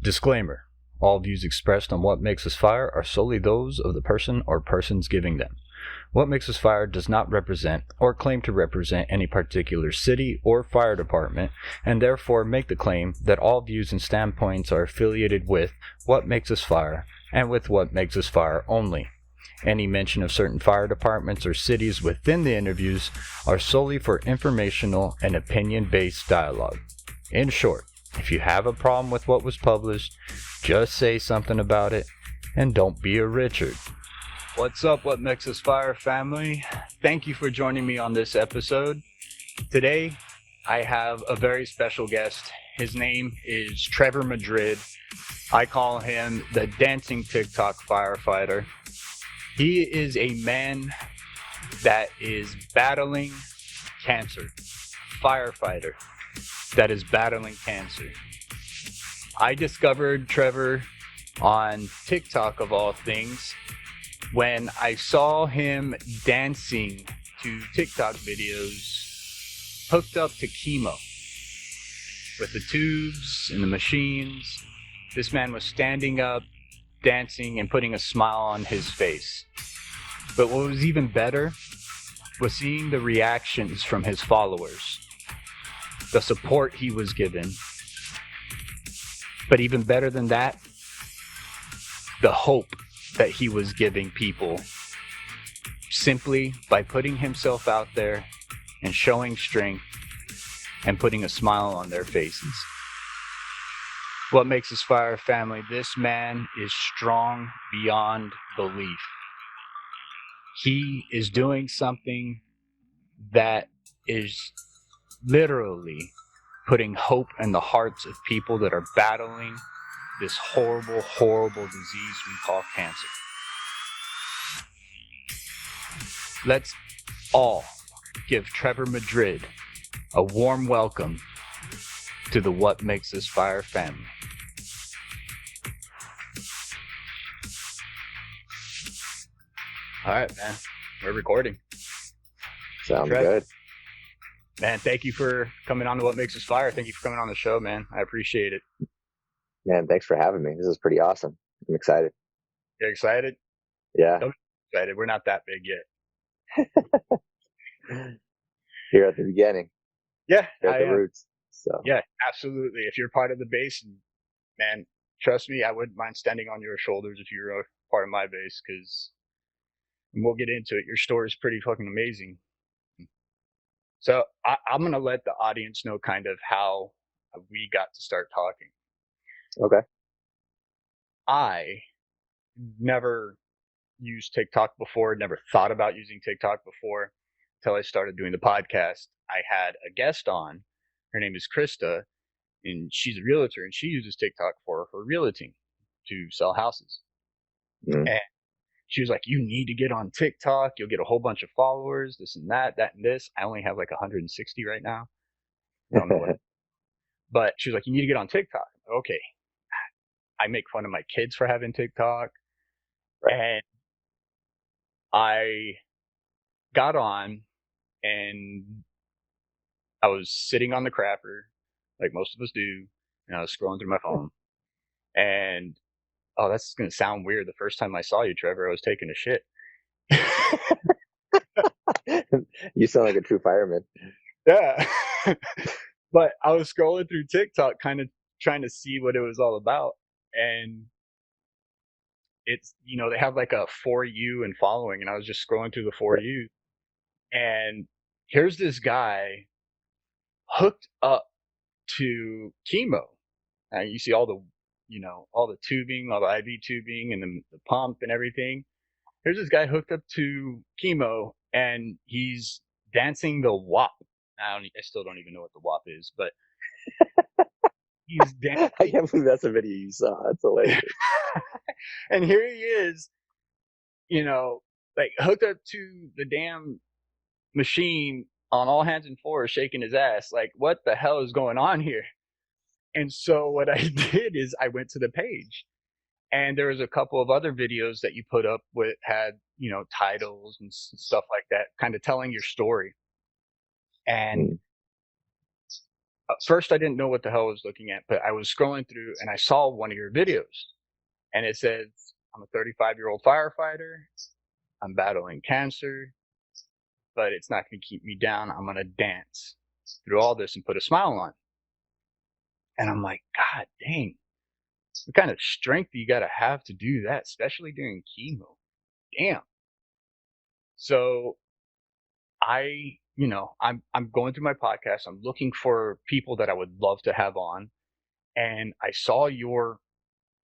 Disclaimer. All views expressed on What Makes Us Fire are solely those of the person or persons giving them. What Makes Us Fire does not represent or claim to represent any particular city or fire department, and therefore make the claim that all views and standpoints are affiliated with What Makes Us Fire and with What Makes Us Fire only. Any mention of certain fire departments or cities within the interviews are solely for informational and opinion-based dialogue. In short, if you have a problem with what was published, just say something about it, and don't be a Richard. What's up, What Makes Us Fire family? Thank you for joining me on this episode. Today, I have a very special guest. His name is Trevor Madrid. I call him the dancing TicTok firefighter. He is a man that is battling cancer. Firefighter that is battling cancer. I discovered Trevor on TikTok of all things when I saw him dancing to TikTok videos hooked up to chemo with the tubes and the machines. This man was standing up, dancing, and putting a smile on his face. But what was even better was seeing the reactions from his followers, the support he was given. But even better than that, the hope that he was giving people simply by putting himself out there and showing strength and putting a smile on their faces. What Makes Us Fire family, this man is strong beyond belief. He is doing something that is literally putting hope in the hearts of people that are battling this horrible, horrible disease we call cancer. Let's all give Trevor Madrid a warm welcome to the What Makes Us Fire family. All right, man. We're recording. Sounds Trev, good. Man, thank you for coming on to What Makes Us Fire. Thank you for coming on the show, man. I appreciate it. Man, thanks for having me. This is pretty awesome. I'm excited. You're excited? Yeah. Don't be excited. We're not that big yet. You're at the beginning. Yeah, You're at the roots. So yeah, absolutely. If you're part of the base, man, trust me, I wouldn't mind standing on your shoulders if you're a part of my base, because we'll get into it. Your story is pretty fucking amazing. So I'm going to let the audience know kind of how we got to start talking. Okay. I never used TikTok before, never thought about using TikTok before until I started doing the podcast. I had a guest on. Her name is Krista, and she's a realtor, and she uses TikTok for her realting to sell houses. Mm. And she was like, you need to get on TikTok. You'll get a whole bunch of followers, this and that and this. I only have like 160 right now. I don't know what. But she was like, you need to get on TikTok. Okay. I make fun of my kids for having TikTok. Right. And I got on, and I was sitting on the crapper, like most of us do, and I was scrolling through my phone. And, oh, that's going to sound weird. The first time I saw you, Trevor, I was taking a shit. You sound like a true fireman. Yeah. But I was scrolling through TikTok, kind of trying to see what it was all about. And it's, they have like a For You and following, and I was just scrolling through the For You. And here's this guy hooked up to chemo. And you see all the, all the tubing, all the IV tubing and the pump and everything. Here's this guy hooked up to chemo, and he's dancing the WAP. I still don't even know what the WAP is, but he's dancing. I can't believe that's a video you saw. That's hilarious. And here he is, like hooked up to the damn machine on all hands and fours, shaking his ass. Like, what the hell is going on here? And so what I did is I went to the page, and there was a couple of other videos that you put up with had, titles and stuff like that, kind of telling your story. And At first, I didn't know what the hell I was looking at, but I was scrolling through and I saw one of your videos, and it says, "I'm a 35-year-old firefighter. I'm battling cancer, but it's not going to keep me down. I'm going to dance through all this and put a smile on." And I'm like, God dang, what kind of strength do you got to have to do that, especially during chemo? Damn. So I'm going through my podcast. I'm looking for people that I would love to have on, and I saw your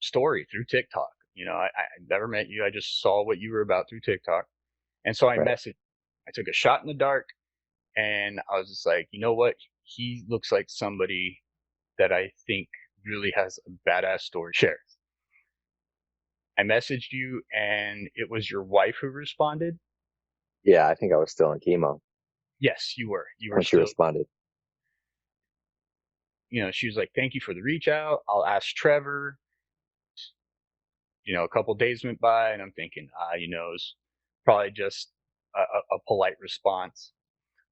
story through TikTok. I never met you. I just saw what you were about through TikTok, and so I Right. messaged. I took a shot in the dark, and I was just like, you know what? He looks like somebody that I think really has a badass story to share. I messaged you, and it was your wife who responded. Yeah, I think I was still in chemo Yes, you were. You were when she still. responded. She was like, "Thank you for the reach out. I'll ask Trevor." A couple days went by, and I'm thinking, it's probably just a polite response.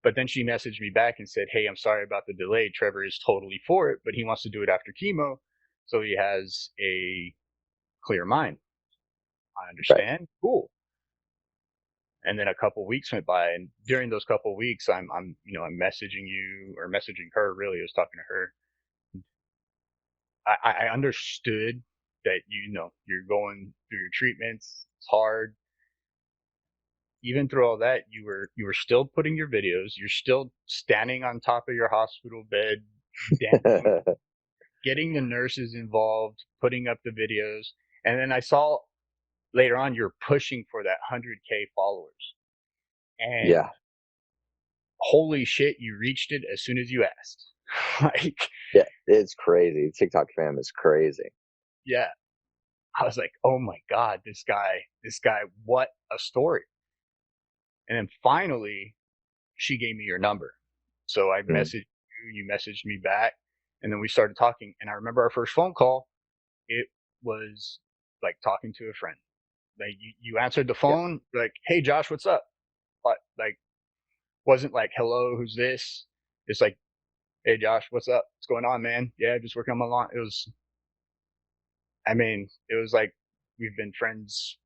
But then she messaged me back and said, "Hey, I'm sorry about the delay. Trevor is totally for it, but he wants to do it after chemo, so he has a clear mind." I Right. understand. Cool. And then a couple weeks went by, and during those couple weeks, I'm messaging you or messaging her. Really, I was talking to her. I understood that you're going through your treatments. It's hard. Even through all that, you were still putting your videos. You're still standing on top of your hospital bed, dancing, getting the nurses involved, putting up the videos. And then I saw later on you're pushing for that 100K followers. And Yeah. holy shit, you reached it as soon as you asked. Like, Yeah. It's crazy. TikTok fam is crazy. yeah. I was like, oh my God, this guy, what a story. And then finally, she gave me your number. So I Mm. messaged you, you messaged me back, and then we started talking. And I remember our first phone call, it was like talking to a friend. Like you answered the Yeah. phone, like, "Hey Josh, what's up?" But like wasn't like, "Hello, who's this?" It's like, "Hey Josh, what's up? What's going on, man?" "Yeah, just working on my lawn." It was like we've been friends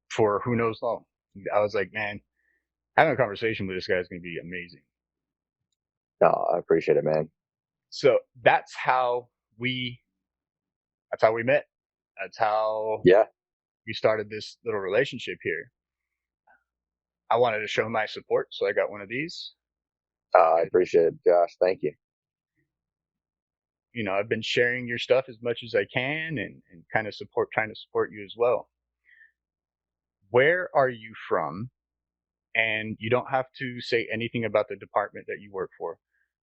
for who knows long. I was like, man, having a conversation with this guy is going to be amazing. No, I appreciate it, man. So we that's how we met. That's how Yeah. we started this little relationship here. I wanted to show my support, so I got one of these. I appreciate it, Josh. Thank you. I've been sharing your stuff as much as I can, and kind of trying to support you as well. Where are you from? And you don't have to say anything about the department that you work for,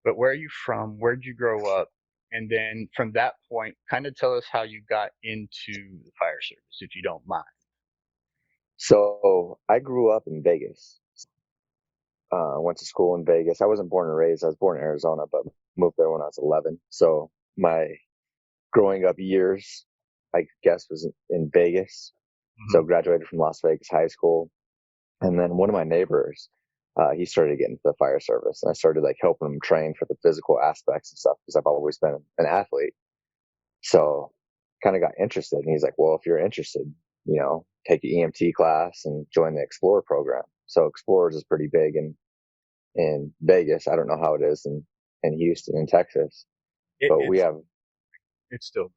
but where are you from? Where'd you grow up? And then from that point, kind of tell us how you got into the fire service, if you don't mind. So I grew up in Vegas. Went to school in Vegas. I wasn't born and raised. I was born in Arizona, but moved there when I was 11. So my growing up years, I guess, was in Vegas. Mm-hmm. So graduated from Las Vegas High School. And then one of my neighbors, he started getting into the fire service, and I started like helping him train for the physical aspects and stuff because I've always been an athlete. So kind of got interested, and he's like, "Well, if you're interested, take an EMT class and join the Explorer program." So Explorers is pretty big in Vegas. I don't know how it is in Houston and Texas, It, but it's it's still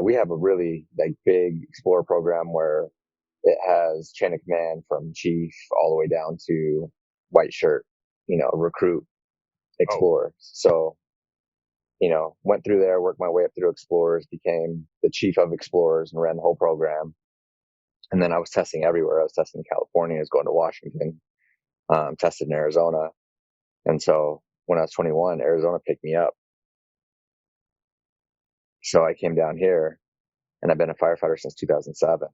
we have a really like big Explorer program where it has chain of command from chief all the way down to white shirt, recruit oh explorers. So, went through there, worked my way up through explorers, became the chief of explorers and ran the whole program. And then I was testing everywhere. I was testing in California, I was going to Washington, tested in Arizona. And so when I was 21, Arizona picked me up. So I came down here, and I've been a firefighter since 2007.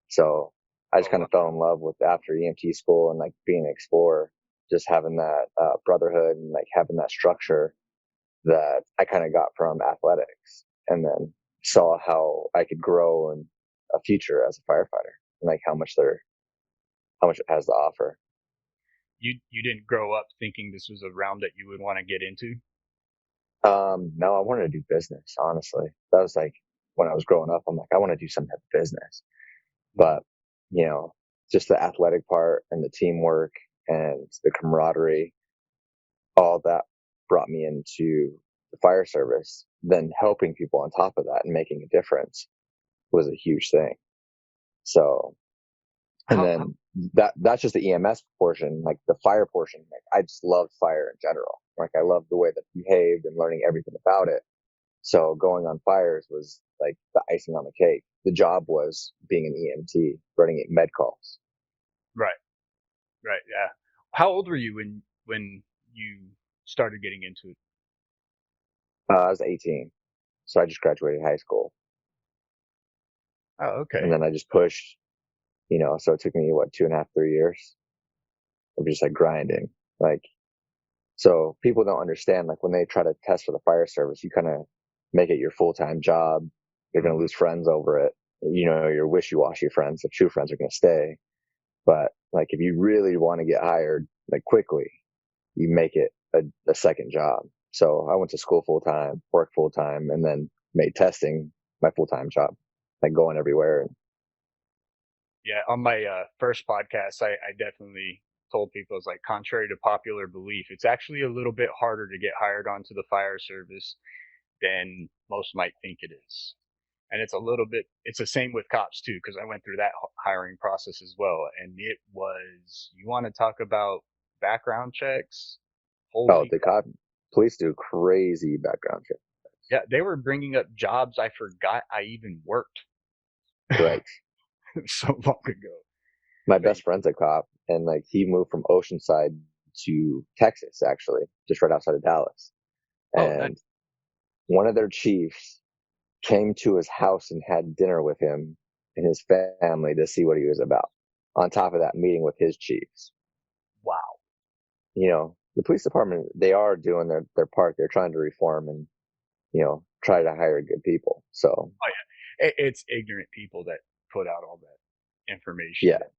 So I just oh kind wow. of fell in love with after EMT school and like being an explorer, just having that brotherhood and like having that structure that I kind of got from athletics, and then saw how I could grow in a future as a firefighter and like how much it has to offer. You didn't grow up thinking this was a realm that you would want to get into? No, I wanted to do business, honestly. That was like when I was growing up, I'm like, I want to do some type of business. But, you know, just the athletic part and the teamwork and the camaraderie, all that brought me into the fire service. Then helping people on top of that and making a difference was a huge thing. So, and How then that's just the EMS portion, like the fire portion. Like I just loved fire in general. Like I loved the way that it behaved and learning everything about it. So going on fires was like the icing on the cake. The job was being an EMT, running med calls. right, right, yeah. How old were you when you started getting into it? I was 18, so I just graduated high school, Oh, and okay. then I just pushed. So it took me what 2.5, 3 years of just like grinding. Like, so people don't understand. Like when they try to test for the fire service, you kind of make it your full time job. You're gonna lose friends over it. Your wishy washy friends. The true friends are gonna stay. But like if you really want to get hired like quickly, you make it a second job. So I went to school full time, worked full time, and then made testing my full time job, like going everywhere. Yeah, on my first podcast, I definitely told people it's like contrary to popular belief, it's actually a little bit harder to get hired onto the fire service than most might think it is. And it's the same with cops too, because I went through that hiring process as well. And it was, you want to talk about background checks? Oh, Holy the crap. cop police do crazy background check. Yeah, they were bringing up jobs I forgot I even worked Right. so long ago. My But best friend's a cop, and like he moved from Oceanside to Texas, actually, just right outside of Dallas. oh, nice. And one of their chiefs came to his house and had dinner with him and his family to see what he was about. On top of that, meeting with his chiefs. Wow. The police department, they are doing their part. They're trying to reform and, try to hire good people. So, Oh yeah, it's ignorant people that put out all that information, yeah. that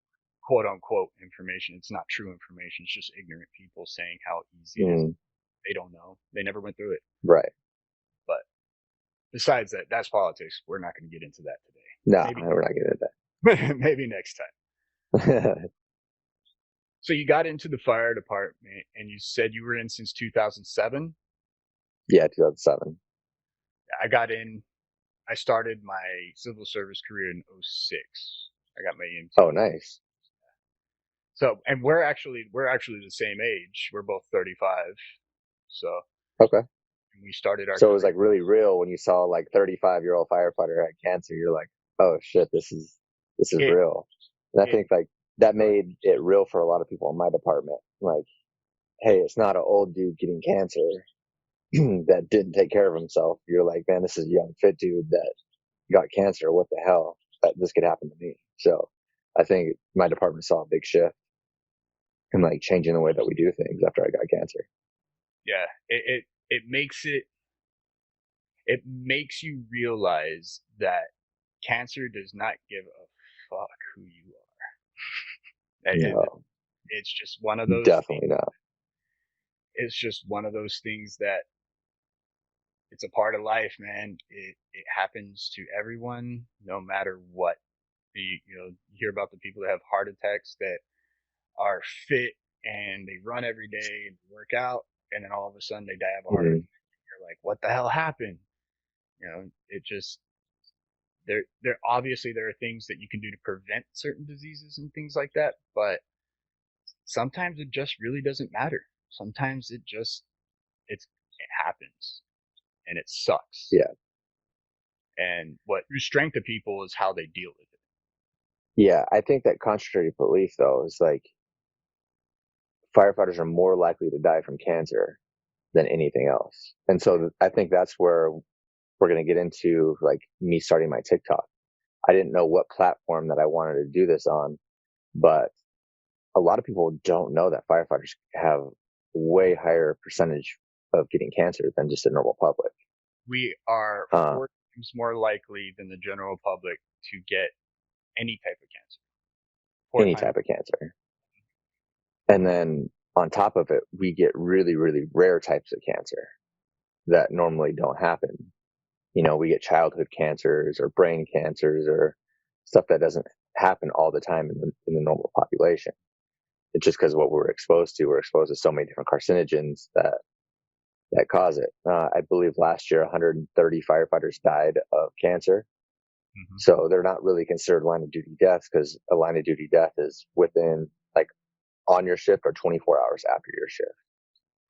quote unquote information. It's not true information. It's just ignorant people saying how easy it is. Mm, They don't know. They never went through it. right. But besides that, that's politics. We're not going to get into that today. No, Maybe, we're not getting maybe next time. into that. So you got into the fire department, and you said you were in since 2007. Yeah, 2007. I got in. I started my civil service career in '06. I got my Oh, EMT. nice. So, and we're actually the same age. We're both 35. So Okay. we started our So it was career. like really real when you saw like 35-year-old firefighter had cancer. You're like, oh shit, this is It real. And I it think like that made it real for a lot of people in my department. Like, hey, it's not an old dude getting cancer that didn't take care of himself. You're like, man, this is a young fit dude that got cancer. What the hell? That this could happen to me. So I think my department saw a big shift in like changing the way that we do things after I got cancer. yeah. It makes you realize that cancer does not give a fuck who you are. No, It's just one of those things. definitely not. It's just one of those things that it's a part of life, man. It happens to everyone, no matter what. You hear about the people that have heart attacks that are fit and they run every day and work out, and then all of a sudden they die of a heart Hmm. attack. You're like, what the hell happened? It just there obviously there are things that you can do to prevent certain diseases and things like that, but sometimes it just really doesn't matter. Sometimes it happens and it sucks. Yeah. And what strength to people is how they deal with it. Yeah. I think that contrary belief though is like firefighters are more likely to die from cancer than anything else. And so I think that's where we're going to get into like me starting my TikTok. I didn't know what platform that I wanted to do this on, but a lot of people don't know that firefighters have way higher percentage of getting cancer than just the normal public. We are Uh, 4 times more likely than the general public to get any type of cancer. Four any times. type of cancer. And then on top of it, we get really, really rare types of cancer that normally don't happen. We get childhood cancers or brain cancers or stuff that doesn't happen all the time in the normal population. It's just because of what we're exposed to. We're exposed to so many different carcinogens that cause it. I believe last year 130 firefighters died of cancer. Hmm. So they're not really considered line of duty deaths, because a line of duty death is within, like, on your shift or 24 hours after your shift.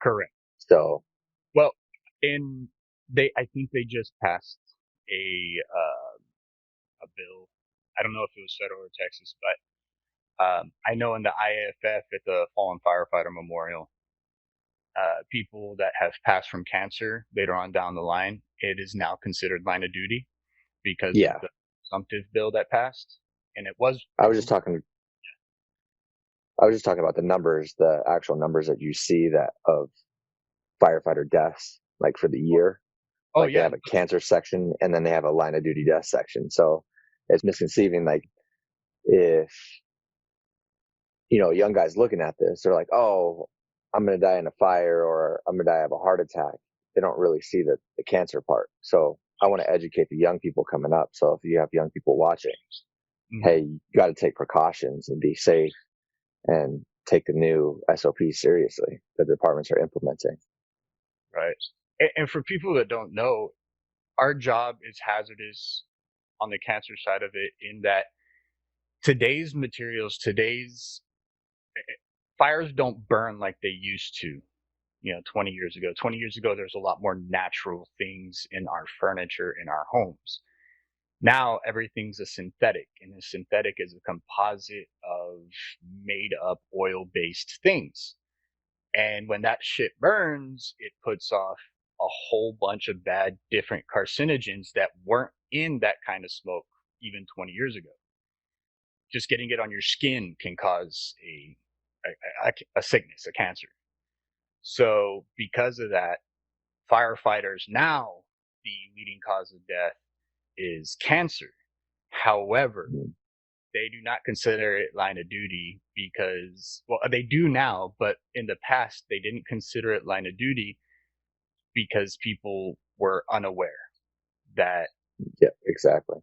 Correct. So Well, in I think they just passed a bill. I don't know if it was federal or Texas, but I know in the IAFF at the Fallen Firefighter Memorial, people that have passed from cancer later on down the line, it is now considered line of duty because of yeah, the presumptive bill that passed, and it was. I was just talking. I was just talking about the numbers, the actual numbers that you see that of firefighter deaths, like for the year. Oh Like they yeah. have a cancer section and then they have a line of duty death section. So it's misconceiving. Like, if young guys looking at this, they're like, "Oh, I'm going to die in a fire, or I'm going to die of a heart attack." They don't really see the cancer part. So I want to educate the young people coming up. So if you have young people watching, Mhm. hey, you got to take precautions and be safe and take the new SOPs seriously that the departments are implementing. Right. And for people that don't know, our job is hazardous on the cancer side of it, in that today's materials, today's fires don't burn like they used to. 20 years ago. 20 years ago, there's a lot more natural things in our furniture, in our homes. Now everything's a synthetic, and a synthetic is a composite of made up oil based things. And when that shit burns, it puts off a whole bunch of bad different carcinogens that weren't in that kind of smoke even 20 years ago. Just getting it on your skin can cause a sickness, a cancer. So because of that, firefighters now, the leading cause of death is cancer. However, they do not consider it line of duty because, well, they do now, but in the past, they didn't consider it line of duty because people were unaware that Yeah, exactly.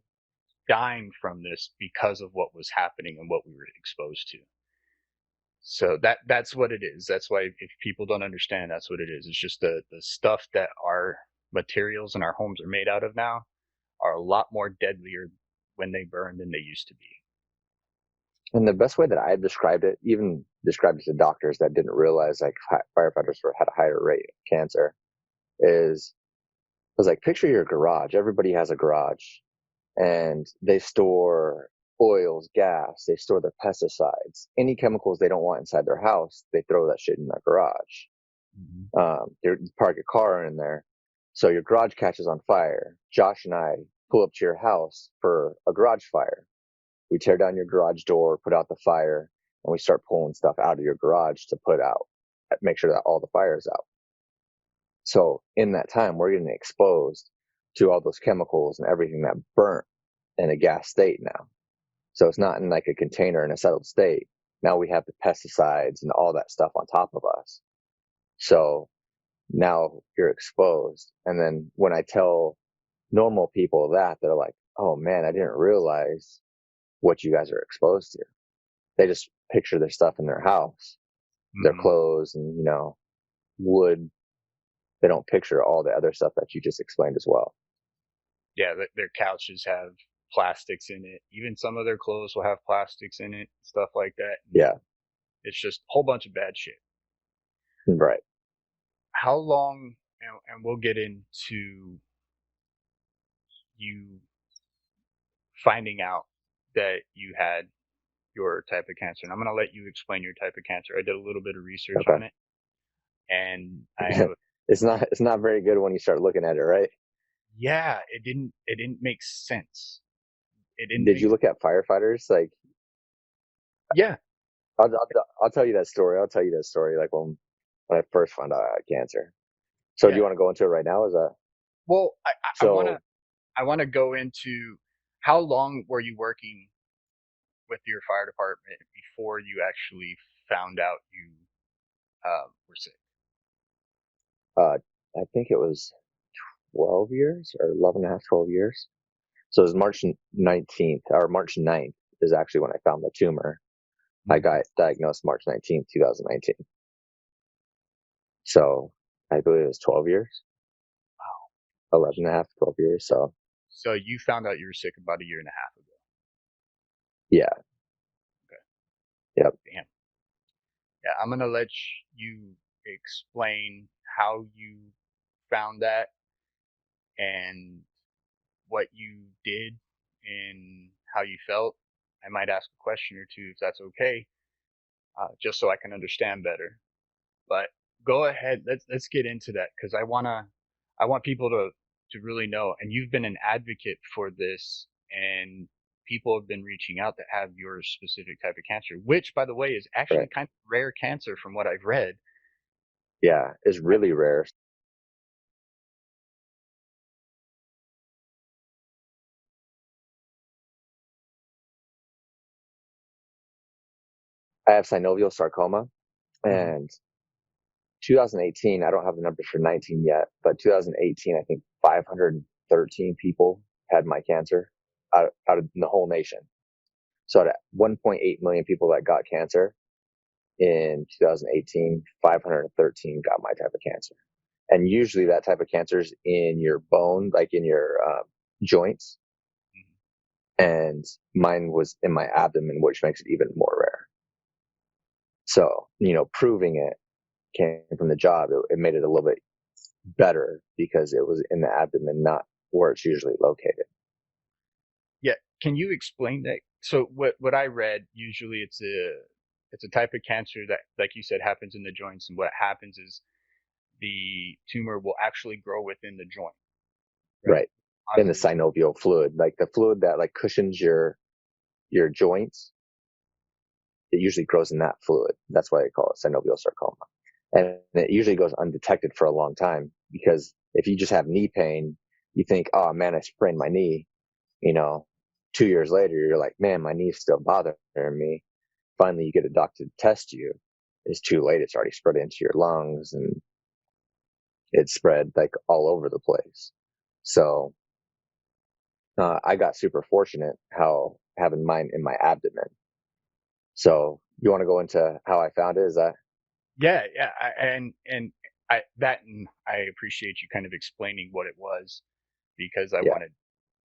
dying from this because of what was happening and what we were exposed to. So that's what it is. That's why if people don't understand, that's what it is. It's just the stuff that our materials in our homes are made out of now are a lot more deadlier when they burn than they used to be. And the best way that I described it, even described it to doctors that didn't realize like firefighters had a higher rate of cancer, is was like, picture your garage. Everybody has a garage, and they store oils, gas, they store their pesticides, any chemicals they don't want inside their house. They throw that shit in their garage. Mm-hmm. You park your car in there. So your garage catches on fire. Josh and I pull up to your house for a garage fire. We tear down your garage door, put out the fire, and we start pulling stuff out of your garage to put out, make sure that all the fire is out. So in that time, we're getting exposed to all those chemicals and everything that burnt in a gas state now. So it's not in like a container in a settled state. Now we have the pesticides and all that stuff on top of us. So now you're exposed. And then when I tell normal people that, they're like, "Oh man, I didn't realize what you guys are exposed to." They just picture their stuff in their house, their Mm-hmm. clothes and, wood. They don't picture all the other stuff that you just explained as well. Yeah, their couches have plastics in it. Even some of their clothes will have plastics in it, stuff like that. Yeah. It's just a whole bunch of bad shit. Right. How long, and we'll get into you finding out that you had your type of cancer. And I'm going to let you explain your type of cancer. I did a little bit of research Okay. on it, and I have a, It's not very good when you start looking at it, right? yeah, it didn't make sense. It didn't Did make you look at firefighters? Like, Yeah. I'll tell you that story. I'll tell you that story. Like when I first found out I had cancer. So do Yeah. you want to go into it right now? Is that Well, so? I want to go into how long were you working with your fire department before you actually found out you were sick? I think it was 12 years or 11 and a half, 12 years. So it was March 19th or March 9th is actually when I found the tumor. I got diagnosed March 19th, 2019. So I believe it was 12 years, Wow. 11 and a half, 12 years. So So you found out you were sick about a year and a half ago. yeah, Okay. yep, Damn. Yeah, I'm gonna let you explain how you found that and what you did and how you felt. I might ask a question or two if that's okay, just so I can understand better. But go ahead, let's get into that because I want people to really know. And you've been an advocate for this, and people have been reaching out that have your specific type of cancer, which, by the way, is actually right. kind of rare cancer from what I've read. Yeah, it's really rare. I have synovial sarcoma, Hmm. and 2018, I don't have the numbers for 19 yet, but 2018, I think 513 people had my cancer out of the whole nation. So out of 1.8 million people that got cancer in 2018, 513 got my type of cancer. And usually that type of cancer is in your bone, like in your joints. And mine was in my abdomen, which makes it even more rare. So, proving it came from the job. It made it a little bit better because it was in the abdomen, not where it's usually located. Yeah, can you explain that? So what I read, usually it's a type of cancer that, like you said, happens in the joints, and what happens is the tumor will actually grow within the joint, right? Right. In the Causes. synovial fluid, like the fluid that like cushions your joints, it usually grows in that fluid. That's why they call it synovial sarcoma. And it usually goes undetected for a long time because if you just have knee pain, you think, oh man, I sprained my knee. You know, 2 years later, you're like, man, my knee's still bothering me. Finally, you get a doctor to test you. It's too late. It's already spread into your lungs and it's spread like all over the place. So I got super fortunate how having mine in my abdomen. So you want to go into how I found it? Is that Yeah, yeah, and and I appreciate you kind of explaining what it was because I yeah, wanted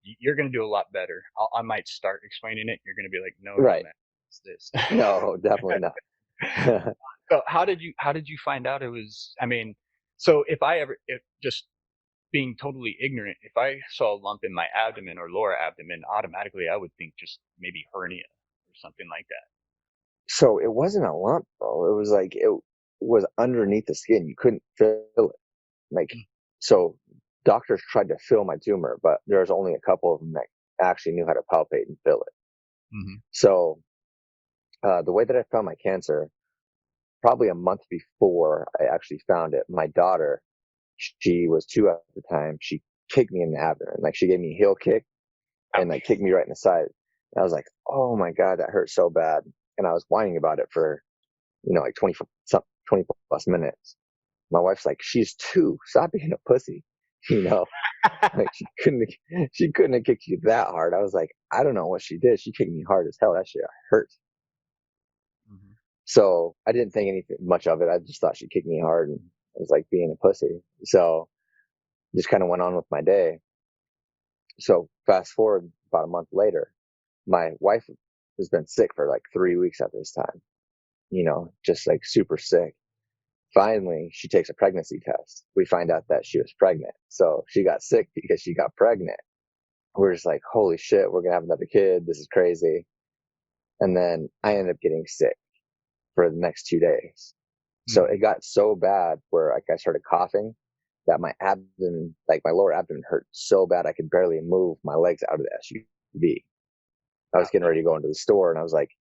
you're going to do a lot better. I might start explaining it. You're going to be like, no, no, right? man, it's this. No, definitely not. So how did you find out it was? I mean, so if just being totally ignorant, if I saw a lump in my abdomen or lower abdomen, automatically I would think just maybe hernia or something like that. So it wasn't a lump, bro. It was like it was underneath the skin. You couldn't feel it. Like so, doctors tried to fill my tumor, but there's only a couple of them that actually knew how to palpate and fill it. Mm-hmm. So the way that I found my cancer, probably a month before I actually found it, my daughter, she was 2 at the time. She kicked me in the abdomen, like she gave me a heel kick and like Ouch. kicked me right in the side. And I was like, oh my god, that hurt so bad. And I was whining about it for like 20 plus minutes. My wife's like, she's 2. Stop being a pussy. You know, like she couldn't have kicked you that hard. I was like, I don't know what she did. She kicked me hard as hell. That shit hurt. Hmm. So I didn't think anything much of it. I just thought she kicked me hard and I was like being a pussy. So just kind of went on with my day. So fast forward about a month later, my wife has been sick for like 3 weeks at this time, just like super sick. Finally, she takes a pregnancy test. We find out that she was pregnant. So she got sick because she got pregnant. We're just like, holy shit, we're going to have another kid. This is crazy. And then I ended up getting sick for the next 2 days. So Hmm. it got so bad where like I started coughing that my abdomen, like my lower abdomen hurt so bad I could barely move my legs out of the SUV. I was getting Ouch. ready to go into the store and I was like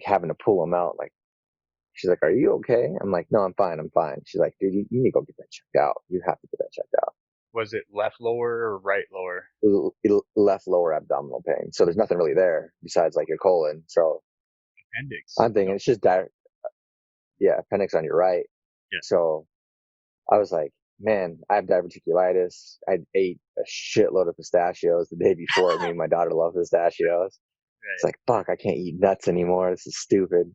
having to pull them out. Like, she's like, are you okay? I'm like, no, I'm fine. I'm fine. She's like, dude, you need to go get that checked out. You have to get that checked out. Was it left lower or right lower? Left lower abdominal pain. So there's nothing really there besides like your colon. So Appendix. I'm thinking No. it's just appendix on your right. Yeah. So I was like, man, I have diverticulitis. I ate a shitload of pistachios the day before. Me and my daughter love pistachios. It's Right. like, fuck, I can't eat nuts anymore. This is stupid.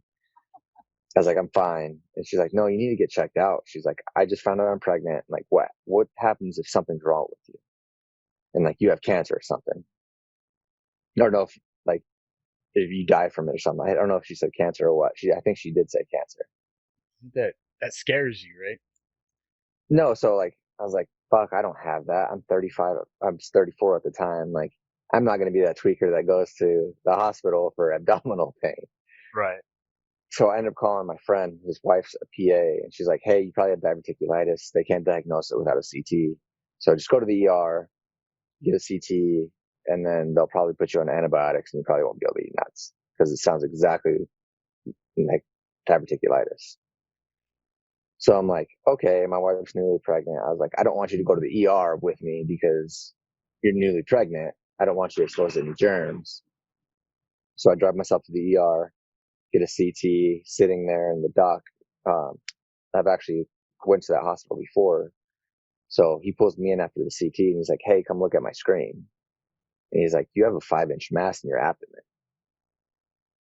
I was like, I'm fine. And she's like, no, you need to get checked out. She's like, I just found out I'm pregnant. I'm like, what? What happens if something's wrong with you? And like, you have cancer or something. I don't know if like if you die from it or something. I don't know if she said cancer or what. I think she did say cancer. That scares you, right? No, so like I was like, fuck, I don't have that. I'm 35. I was 34 at the time. Like, I'm not going to be that tweaker that goes to the hospital for abdominal pain. Right. So I ended up calling my friend. His wife's a PA, and she's like, hey, you probably have diverticulitis. They can't diagnose it without a CT. So just go to the ER, get a CT, and then they'll probably put you on antibiotics, and you probably won't be able to eat nuts because it sounds exactly like diverticulitis. So I'm like, okay, my wife's newly pregnant. I was like, I don't want you to go to the ER with me because you're newly pregnant. I don't want you exposed to any germs. So I drive myself to the ER, get a CT, sitting there in the doc. I've actually went to that hospital before. So he pulls me in after the CT and he's like, hey, come look at my screen. And he's like, you have a 5-inch mass in your abdomen.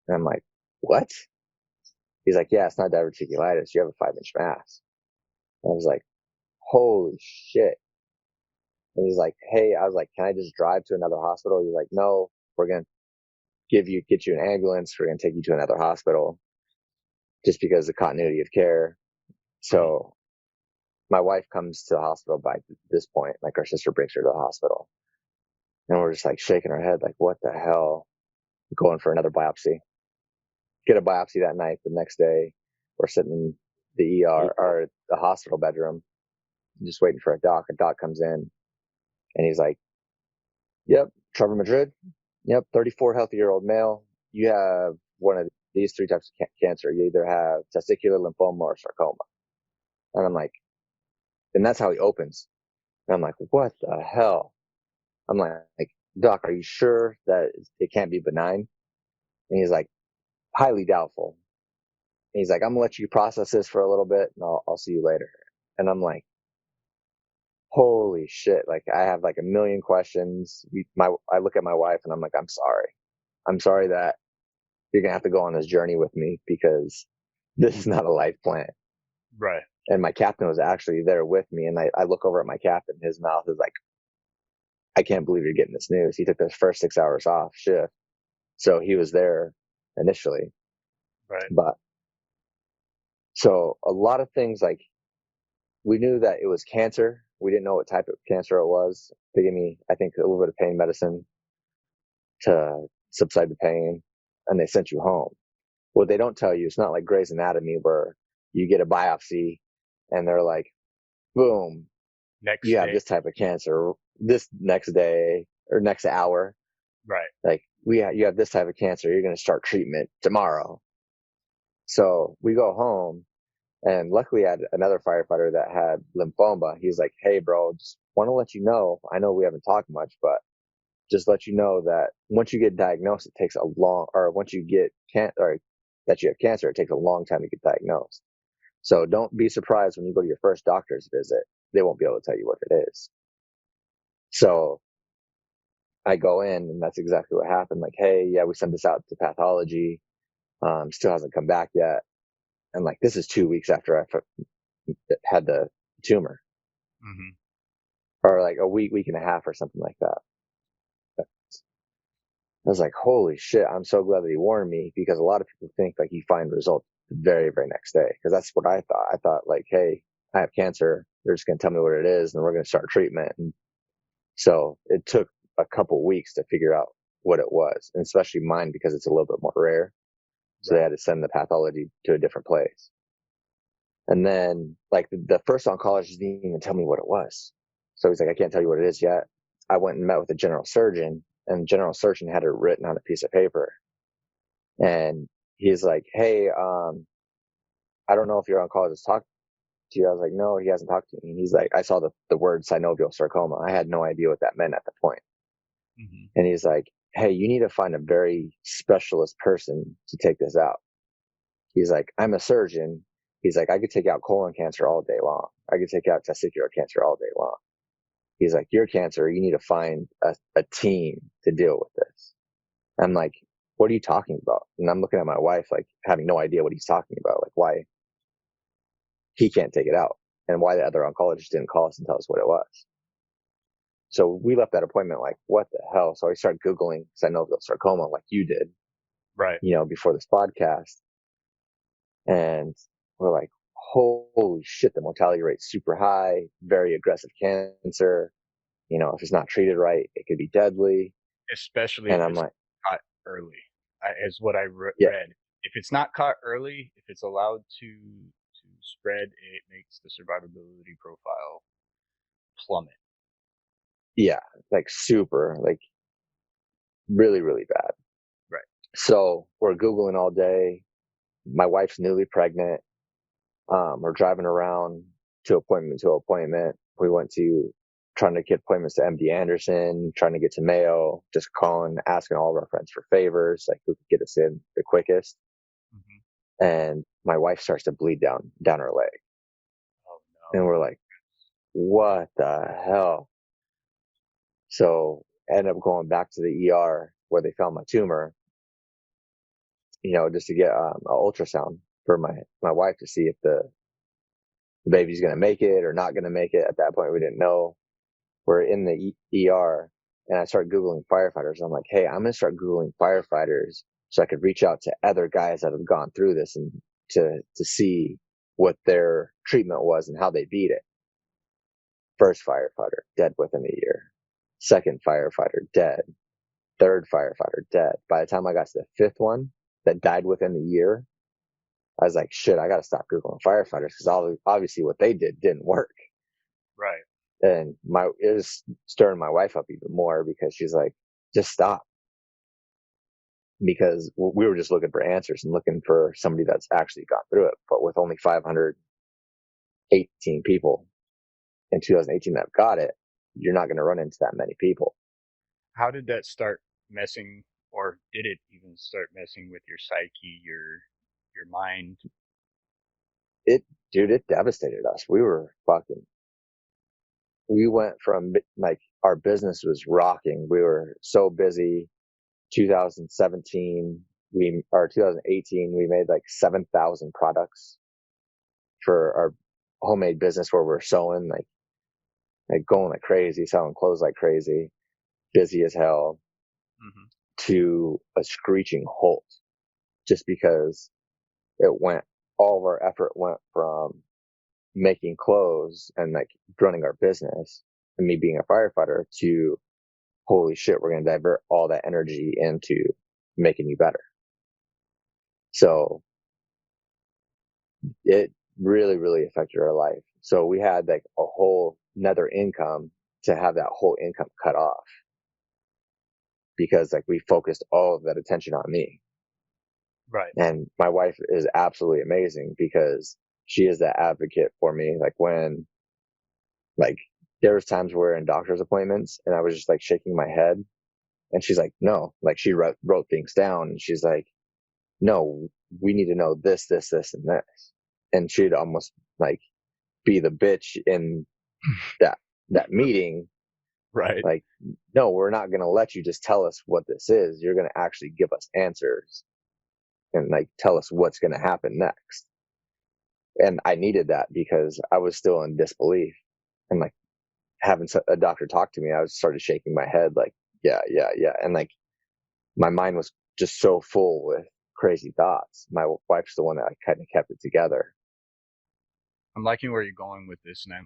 And I'm like, what? He's like, yeah, it's not diverticulitis. You have a 5-inch mass. And I was like, holy shit. And he's like, hey, I was like, can I just drive to another hospital? He's like, no, we're going to get you an ambulance. We're going to take you to another hospital just because of continuity of care. So my wife comes to the hospital by this point, like our sister brings her to the hospital and we're just like shaking our head, like, what the hell? Going for another biopsy, get a biopsy that night. The next day we're sitting in the ER or the hospital bedroom, just waiting for a doc. A doc comes in and he's like, yep, Trevor Madrid. Yep, 34 healthy-year-old male. You have one of these 3 types of cancer. You either have testicular lymphoma or sarcoma. And I'm like, and that's how he opens. And I'm like, what the hell? I'm like, doc, are you sure that it can't be benign? And he's like, highly doubtful. And he's like, I'm gonna let you process this for a little bit, and I'll see you later. And I'm like, holy shit! Like I have like a million questions. I look at my wife and I'm like, I'm sorry that you're gonna have to go on this journey with me because this is not a life plan. Right. And my captain was actually there with me, and I look over at my captain. His mouth is like, I can't believe you're getting this news. He took the first 6 hours off shift, so he was there initially. Right. But so a lot of things, like we knew that it was cancer. We didn't know what type of cancer it was. They gave me, I think, a little bit of pain medicine to subside the pain, and they sent you home. What they don't tell you, it's not like Grey's Anatomy where you get a biopsy and they're like, boom, Next you have day. this type of cancer this next day or next hour. Right. Like you have this type of cancer. You're going to start treatment tomorrow. So we go home, and luckily I had another firefighter that had lymphoma. He's like, hey bro, just want to let you know, I know we haven't talked much, but just let you know that once you get diagnosed, it takes a long, or once you get or that you have cancer, it takes a long time to get diagnosed. So don't be surprised when you go to your first doctor's visit. They won't be able to tell you what it is. So I go in, and that's exactly what happened. Like, hey, yeah, we sent this out to pathology. Still hasn't come back yet. And like, this is 2 weeks after I had the tumor, Mm-hmm. or like a week and a half or something like that. I was like, holy shit, I'm so glad that he warned me, because a lot of people think like you find results the very, very next day. Cause that's what I thought. I thought like, hey, I have cancer. They're just going to tell me what it is and we're going to start treatment. And so it took a couple weeks to figure out what it was, and especially mine because it's a little bit more rare. So they had to send the pathology to a different place. And then like the first oncologist didn't even tell me what it was. So he's like, I can't tell you what it is yet. I went and met with the general surgeon, and the general surgeon had it written on a piece of paper. And he's like, hey, I don't know if your oncologist talked to you. I was like, no, he hasn't talked to me. And he's like, I saw the word synovial sarcoma. I had no idea what that meant at the point. Mm-hmm. And he's like, hey, you need to find a very specialist person to take this out. He's like, I'm a surgeon. He's like, I could take out colon cancer all day long. I could take out testicular cancer all day long. He's like, your cancer, you need to find a team to deal with this. I'm like, what are you talking about? And I'm looking at my wife, like having no idea what he's talking about, like why he can't take it out and why the other oncologist didn't call us and tell us what it was. So we left that appointment like, what the hell? So I started Googling synovial sarcoma like you did, Right. before this podcast. And we're like, holy shit, the mortality rate's super high, very aggressive cancer. If it's not treated right, it could be deadly. Especially And if I'm it's like, caught early, is what I yeah, read. If it's not caught early, if it's allowed to spread, it makes the survivability profile plummet. yeah, like super, like really, really bad. Right. So we're Googling all day. My wife's newly pregnant. We're driving around to appointment to appointment. We went to trying to get appointments to MD Anderson, trying to get to Mayo, just calling, asking all of our friends for favors, like who could get us in the quickest. Mm-hmm. And my wife starts to bleed down her leg. Oh And no. we're like, what the hell? So I ended up going back to the ER where they found my tumor, just to get an ultrasound for my wife to see if the baby's going to make it or not going to make it. At that point, we didn't know. We're in the ER and I started Googling firefighters. I'm like, hey, I'm going to start Googling firefighters so I could reach out to other guys that have gone through this and to see what their treatment was and how they beat it. First firefighter, dead within a year. Second firefighter, dead. Third firefighter, dead. By the time I got to the fifth one that died within the year, I was like, shit, I got to stop Googling firefighters because obviously what they didn't work. Right. And it was stirring my wife up even more because she's like, just stop. Because we were just looking for answers and looking for somebody that's actually gone through it. But with only 518 people in 2018 that got it, you're not going to run into that many people. How did that start messing, or did it even start messing with your psyche, your mind? It devastated us. We went from like our business was rocking. We were so busy. 2017, 2018, we made like 7,000 products for our homemade business where we're sewing, like going like crazy, selling clothes like crazy, busy as hell, Mm-hmm. to a screeching halt just because all of our effort went from making clothes and like running our business and me being a firefighter to holy shit, we're going to divert all that energy into making you better. So it really, really affected our life. So we had like a whole another income to have that whole income cut off because like we focused all of that attention on me. Right. And my wife is absolutely amazing because she is that advocate for me. Like when, like, there was times where in doctor's appointments and I was just like shaking my head and she's like, no, like she wrote things down and she's like, no, we need to know this, this, this, and this. And she'd almost like be the bitch in that meeting. Right. Like, no, we're not going to let you just tell us what this is. You're going to actually give us answers and like tell us what's going to happen next. And I needed that because I was still in disbelief and like having a doctor talk to me, I was started shaking my head like, yeah, yeah, yeah. And like my mind was just so full with crazy thoughts. My wife's the one that kind of kept it together. I'm liking where you're going with this, and I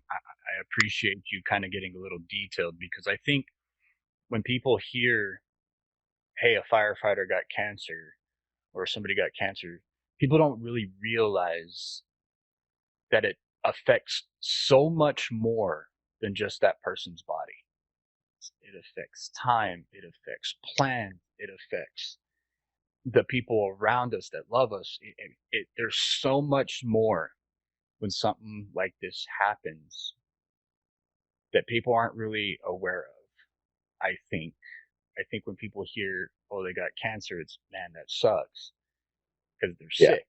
appreciate you kind of getting a little detailed because I think when people hear, "Hey, a firefighter got cancer," or somebody got cancer, people don't really realize that it affects so much more than just that person's body. It affects time, it affects plans, it affects the people around us that love us. There's so much more when something like this happens that people aren't really aware of. I think. I think when people hear, "Oh, they got cancer," it's man, that sucks because they're Yeah. sick.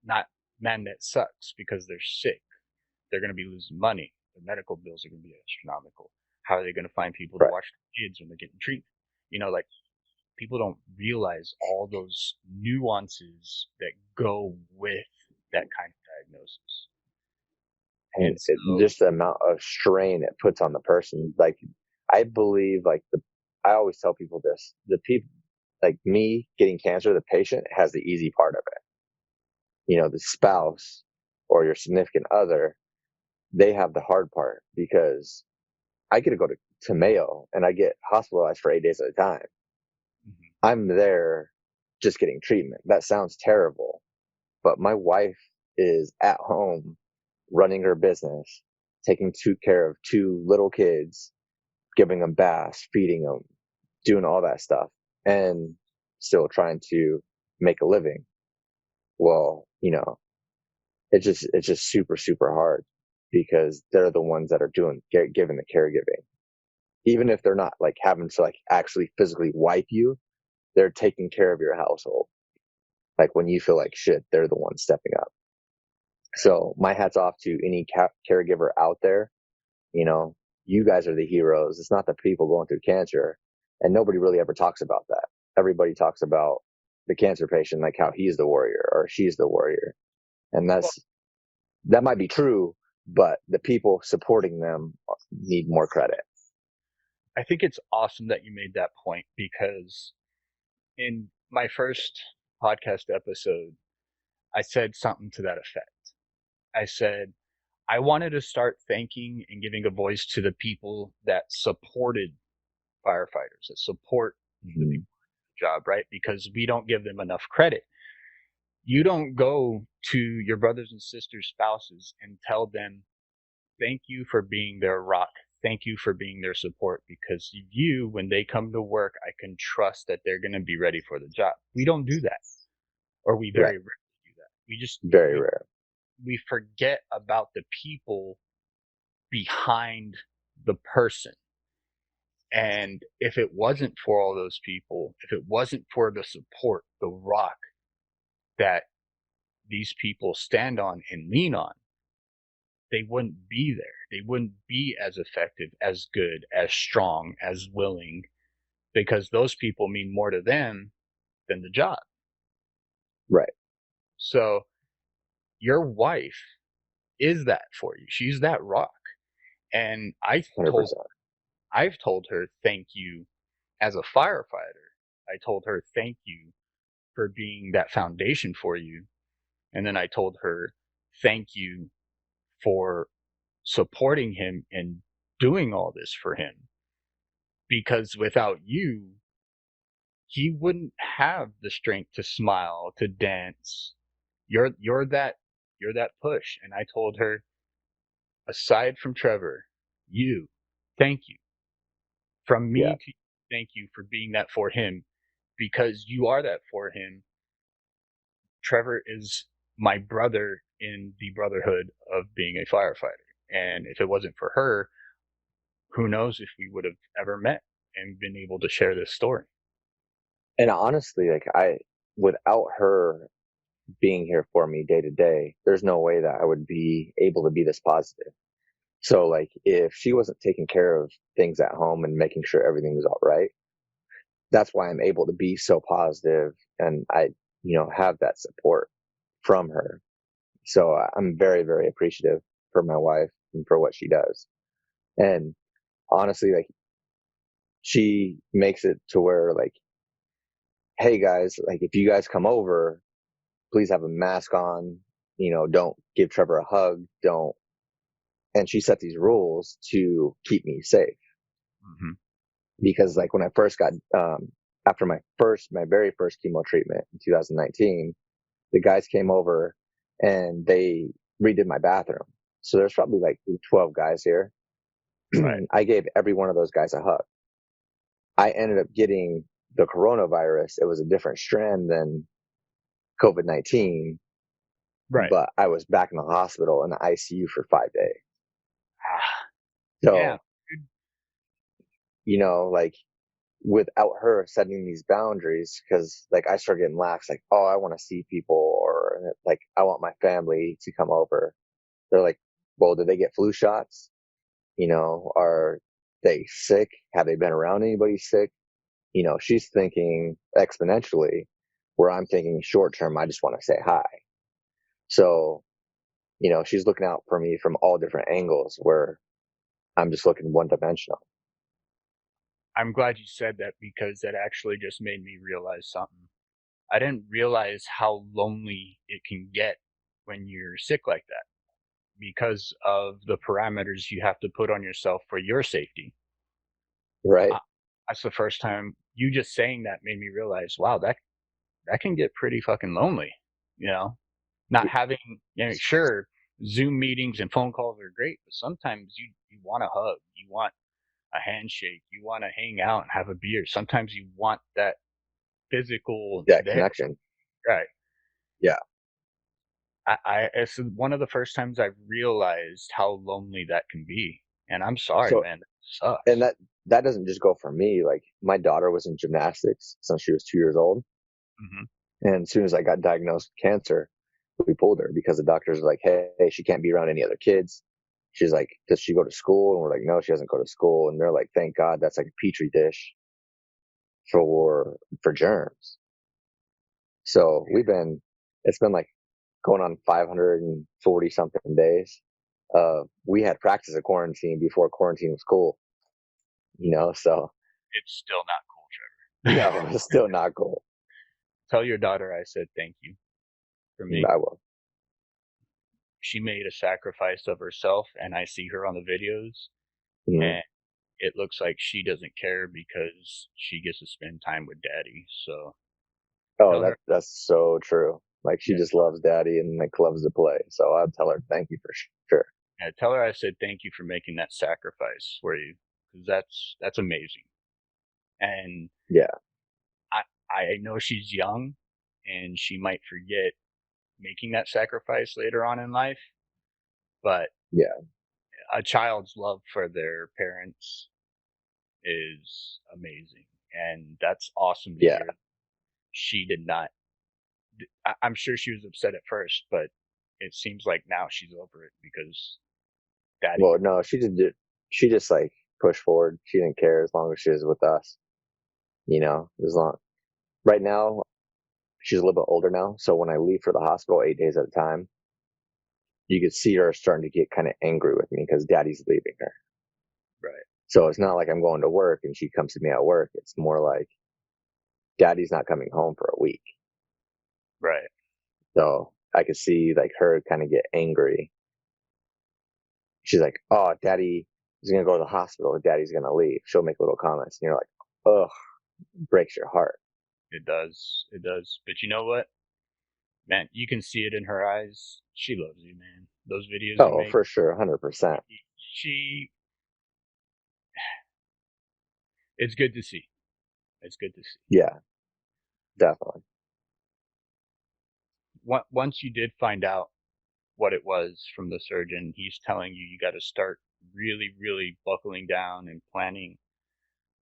Not man, that sucks because they're sick. They're going to be losing money. Their medical bills are going to be astronomical. How are they going to find people to Right. watch their kids when they're getting treatment? Like people don't realize all those nuances that go with that kind of diagnosis. And And so, just the amount of strain it puts on the person. Like, I believe, I always tell people this: the people like me getting cancer, the patient has the easy part of it. The spouse or your significant other, they have the hard part because I get to go to Mayo and I get hospitalized for 8 days at a time. mhm, I'm there just getting treatment. That sounds terrible, but my wife is at home running her business, taking care of two little kids, giving them baths, feeding them, doing all that stuff, and still trying to make a living. Well, it's just super, super hard because they're the ones that are giving the caregiving. Even if they're not like having to like actually physically wipe you, they're taking care of your household. Like when you feel like shit, they're the ones stepping up. So my hat's off to any caregiver out there. You know, you guys are the heroes. It's not the people going through cancer. And nobody really ever talks about that. Everybody talks about the cancer patient, like how he's the warrior or she's the warrior. And well, that might be true, but the people supporting them need more credit. I think it's awesome that you made that point because in my first podcast episode, I said something to that effect. I said, I wanted to start thanking and giving a voice to the people that supported firefighters, that support the Mm-hmm. people in the job, right? Because we don't give them enough credit. You don't go to your brothers and sisters' spouses and tell them, thank you for being their rock. Thank you for being their support because when they come to work, I can trust that they're going to be ready for the job. We don't do that, or we Right. very rarely do that. Very rare. We forget about the people behind the person. And if it wasn't for all those people, if it wasn't for the support, the rock that these people stand on and lean on, they wouldn't be there. They wouldn't be as effective, as good, as strong, as willing, because those people mean more to them than the job. Right. So your wife is that for you. She's that rock. And 100%. I've told her thank you as a firefighter. I told her thank you for being that foundation for you. And then I told her thank you for supporting him and doing all this for him. Because without you, he wouldn't have the strength to smile, to dance. You're that push. And I told her, aside from Trevor, thank you. From Yeah. me to you, thank you for being that for him. Because you are that for him. Trevor is my brother in the brotherhood of being a firefighter. And if it wasn't for her, who knows if we would have ever met and been able to share this story. And honestly, without her being here for me day to day, there's no way that I would be able to be this positive. So like if she wasn't taking care of things at home and making sure everything was all right, that's why I'm able to be so positive and have that support from her. So I'm very, very appreciative for my wife and for what she does. And honestly, like she makes it to where like, hey guys, like if you guys come over, please have a mask on, don't give Trevor a hug, don't. And she set these rules to keep me safe. Mm-hmm. Because like when I first got, after my very first chemo treatment in 2019, the guys came over and they redid my bathroom. So there's probably like 12 guys here. Right. I gave every one of those guys a hug. I ended up getting the coronavirus. It was a different strand than COVID-19, Right. but I was back in the hospital in the ICU for 5 days. Ah, yeah. So, like without her setting these boundaries, because like I start getting lax, like, oh, I want to see people, or like I want my family to come over. They're like, well, did they get flu shots? Are they sick? Have they been around anybody sick? She's thinking exponentially, where I'm thinking short term, I just want to say hi. So, she's looking out for me from all different angles, where I'm just looking one dimensional. I'm glad you said that because that actually just made me realize something. I didn't realize how lonely it can get when you're sick like that because of the parameters you have to put on yourself for your safety. Right. Uh, that's the first time you just saying that made me realize, wow, that can get pretty fucking lonely. You know, not having, sure, Zoom meetings and phone calls are great, but sometimes you want a hug, you want a handshake, you want to hang out and have a beer. Sometimes you want that physical Yeah. there, Connection. right? Yeah. It's one of the first times I've realized how lonely that can be, and I'm sorry, So, man, it and sucks. that doesn't just go for me. Like my daughter was in gymnastics since she was 2 years old. Hmm. And as soon as I got diagnosed with cancer, we pulled her because the doctors were like, hey, she can't be around any other kids. She's like, does she go to school? And we're like, no, she doesn't go to school. And they're like, thank God, that's like a petri dish for germs. So it's been like going on 540 something days. We had practice at quarantine before quarantine was cool, so It's still not cool, no, Trevor. it's still not cool. Tell your daughter I said thank you for me. I will. She made a sacrifice of herself, and I see her on the videos, Mhm. and it looks like she doesn't care because she gets to spend time with daddy. So Oh, tell her, that's so true. Like she yeah, just loves daddy and like loves to play. So I'll tell her thank you for sure. yeah, tell her I said thank you for making that sacrifice for you because that's amazing. And Yeah, I I know she's young, and she might forget making that sacrifice later on in life, but yeah, a child's love for their parents is amazing, and that's awesome to yeah. hear. She did not. I'm sure she was upset at first, but it seems like now she's over it because daddy. Well, no, she just like pushed forward. She didn't care as long as she was with us. As long right now she's a little bit older now. So when I leave for the hospital 8 days at a time, you could see her starting to get kind of angry with me because daddy's leaving her. Right, So it's not like I'm going to work and she comes to me at work. It's more like daddy's not coming home for a week. right. So I could see like her kind of get angry. She's like, "Oh, daddy is gonna go to the hospital. Daddy's gonna leave." She'll make little comments, and you're like, "Ugh, breaks your heart." It does, it does. But you know what, man? You can see it in her eyes. She loves you, man. Those videos you Oh, make, for sure, 100%. she. It's good to see. It's good to see. Yeah, definitely. Once you did find out what it was from the surgeon, he's telling you got to start really, really buckling down and planning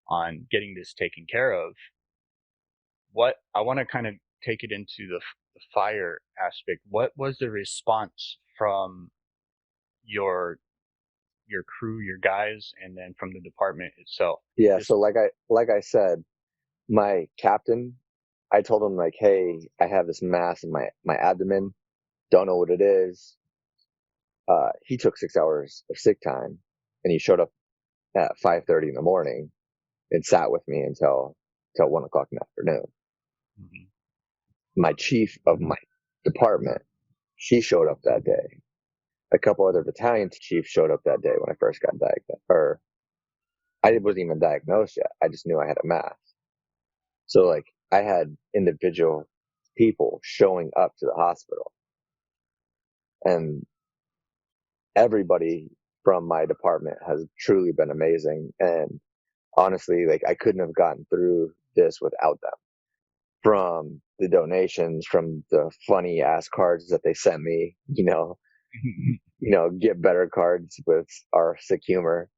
on getting this taken care of. What I want to kind of take it into the fire aspect. What was the response from your your crew, your guys, and then from the department itself? Yeah. Just So like I said, my captain, I told him like, "Hey, I have this mass in my abdomen. Don't know what it is." He took 6 hours of sick time, and he showed up at 5:30 in the morning and sat with me until 1 o'clock in the afternoon. mhm, My chief of my department, she showed up that day. A couple other battalion chiefs showed up that day when I first got diagnosed, or I wasn't even diagnosed yet. I just knew I had a mass. So like I had individual people showing up to the hospital, and everybody from my department has truly been amazing. And honestly, like I couldn't have gotten through this without them. From the donations, from the funny ass cards that they sent me, get better cards with our sick humor.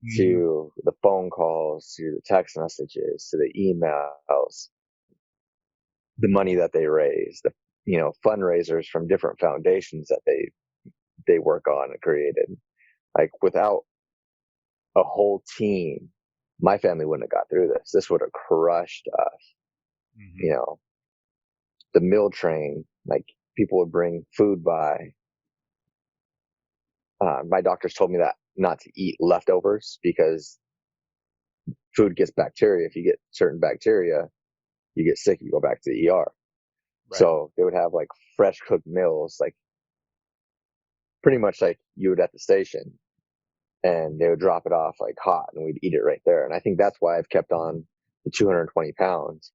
Mm-hmm. to the phone calls, to the text messages, to the emails, the money that they raise, the fundraisers from different foundations that they work on and created. Like without a whole team, my family wouldn't have got through this. This would have crushed us. Mm-hmm. You know, the meal train, like people would bring food by. My doctors told me that not to eat leftovers because food gets bacteria. If you get certain bacteria, you get sick, you go back to the ER. Right. So they would have like fresh cooked meals, like pretty much like you would at the station, and they would drop it off like hot and we'd eat it right there. And I think that's why I've kept on the 220 pounds.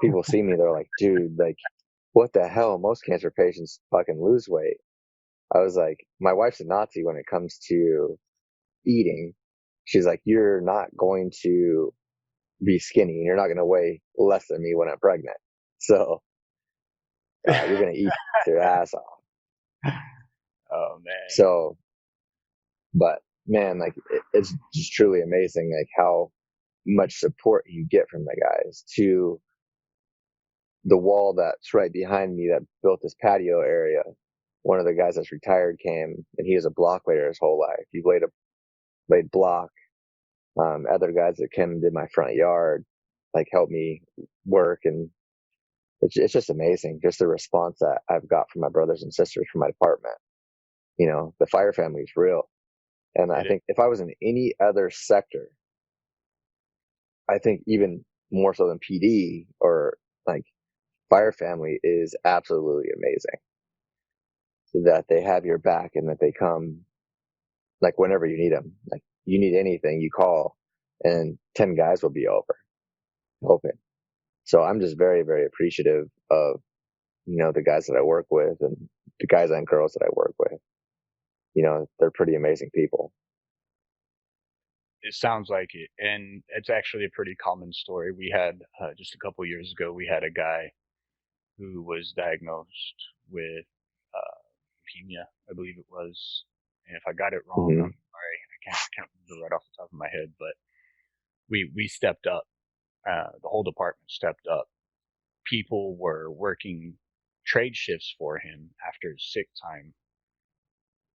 People see me, they're like, dude, like, what the hell? Most cancer patients fucking lose weight. I was like, my wife's a Nazi when it comes to eating. She's like, you're not going to be skinny. You're not going to weigh less than me when I'm pregnant. So you're going to eat your ass off. Oh man. So, but man, like it's just truly amazing, like how much support you get from the guys. To the wall that's right behind me that built this patio area. One of the guys that's retired came, and he was a block layer his whole life. He laid block. Other guys that came and did my front yard, like helped me work, and it's just amazing, just the response that I've got from my brothers and sisters from my department. The fire family is real, and I It is. think if I was in any other sector, I think even more so than PD or like fire family is absolutely amazing. That they have your back and that they come like whenever you need them. Like you need anything, you call, and 10 guys will be open. So I'm just very, very appreciative of the guys that I work with and the guys and girls that I work with. They're pretty amazing people. It sounds like it, and it's actually a pretty common story. We had just a couple years ago, we had a guy who was diagnosed with leukemia, I believe it was. And if I got it wrong, Hmm. I'm sorry. I can't remember right off the top of my head, but we stepped up. The whole department stepped up. People were working trade shifts for him after his sick time.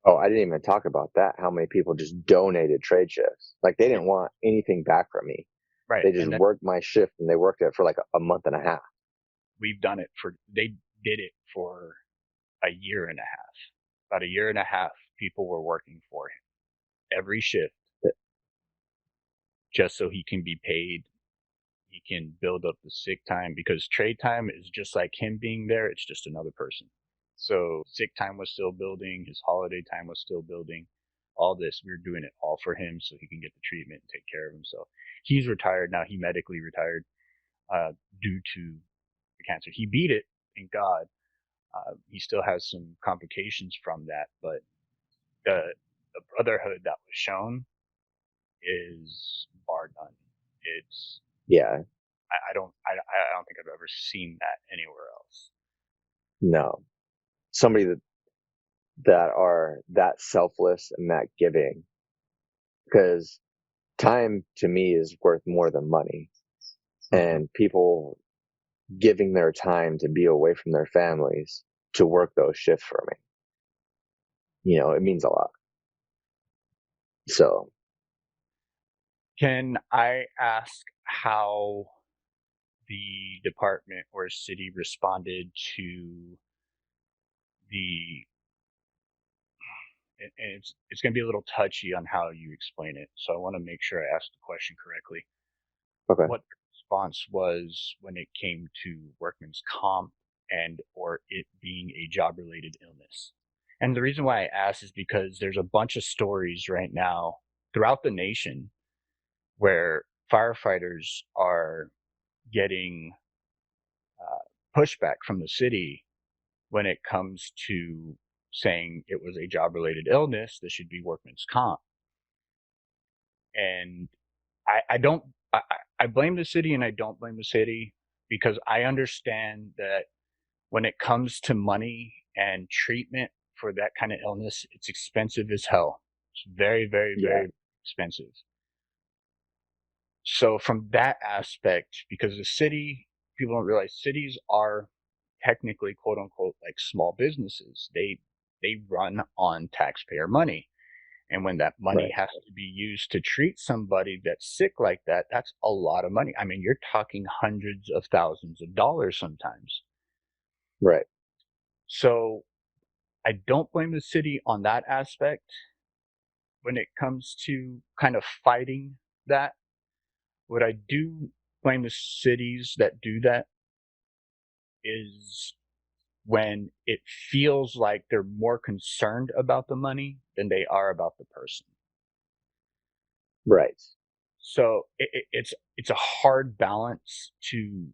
Oh, I didn't even talk about that. How many people just donated trade shifts? Like they Yep. didn't want anything back from me. Right, They just and then worked my shift and they worked it for like a month and a half. we've done it for. They did it for a year and a half. About a year and a half, people were working for him every shift just so he can be paid. He can build up the sick time because trade time is just like him being there. It's just another person. So sick time was still building. His holiday time was still building. All this, we were doing it all for him so he can get the treatment and take care of himself. He's retired now. He medically retired uh, due to the cancer. He beat it, thank God. He still has some complications from that, but the brotherhood that was shown is bar none. It's Yeah, I don't think I've ever seen that anywhere else. no. Somebody that are that selfless and that giving, because time to me is worth more than money. Mm-hmm. And people giving their time to be away from their families to work those shifts for me, it means a lot. So, Can I ask how the department or city responded to the and it's going to be a little touchy on how you explain it, so I want to make sure I ask the question correctly. okay. What the response was when it came to workman's comp and or it being a job related illness? And the reason why I ask is because there's a bunch of stories right now throughout the nation where firefighters are getting pushback from the city when it comes to saying it was a job related illness that should be workman's comp. And I don't, I blame the city and I don't blame the city because I understand that when it comes to money and treatment for that kind of illness, it's expensive as hell. It's very, very, Yeah. very. expensive. So from that aspect, because the city, people don't realize cities are technically quote unquote like small businesses. They run on taxpayer money. And when that money Right. has to be used to treat somebody that's sick like that, that's a lot of money. I mean, you're talking hundreds of thousands of dollars sometimes. Right. So I don't blame the city on that aspect when it comes to kind of fighting that. What I do blame the cities that do that is when it feels like they're more concerned about the money than they are about the person. Right. So it's a hard balance to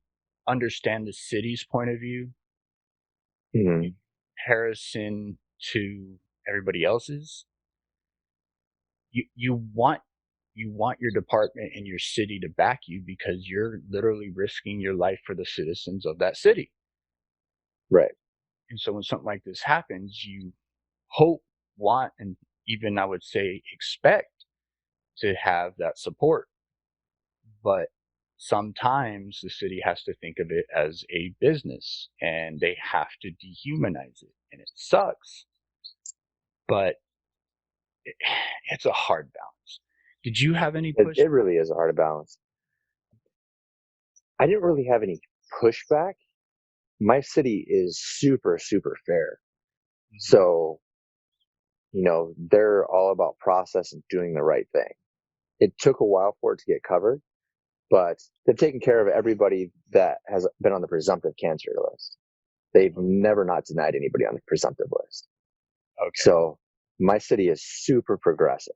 understand the city's point of view in Hmm. comparison to everybody else's. You want your department and your city to back you because you're literally risking your life for the citizens of that city. Right. And so when something like this happens, you hope, want, and even I would say expect to have that support. But sometimes the city has to think of it as a business and they have to dehumanize it. And it sucks, but it, it's a hard balance. Did you have any It, push? it really is a hard balance. I didn't really have any pushback. My city is super, super fair. Mhm. So, they're all about process and doing the right thing. It took a while for it to get covered, but they've taken care of everybody that has been on the presumptive cancer list. They've never not denied anybody on the presumptive list. Okay, So my city is super progressive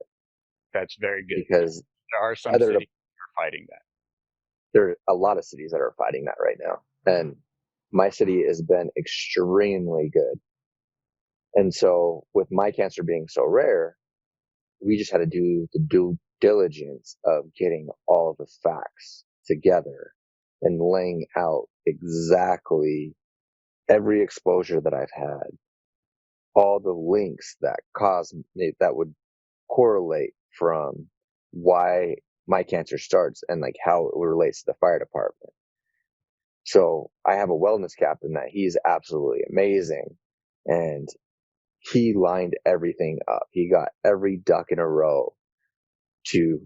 that's very good. because There are some other cities that are fighting that. there are a lot of cities that are fighting that right now. And my city has been extremely good. And so with my cancer being so rare, we just had to do the due diligence of getting all of the facts together and laying out exactly every exposure that I've had, all the links that would correlate from why my cancer starts and like how it relates to the fire department. So I have a wellness captain that he's absolutely amazing. And he lined everything up. He got every duck in a row to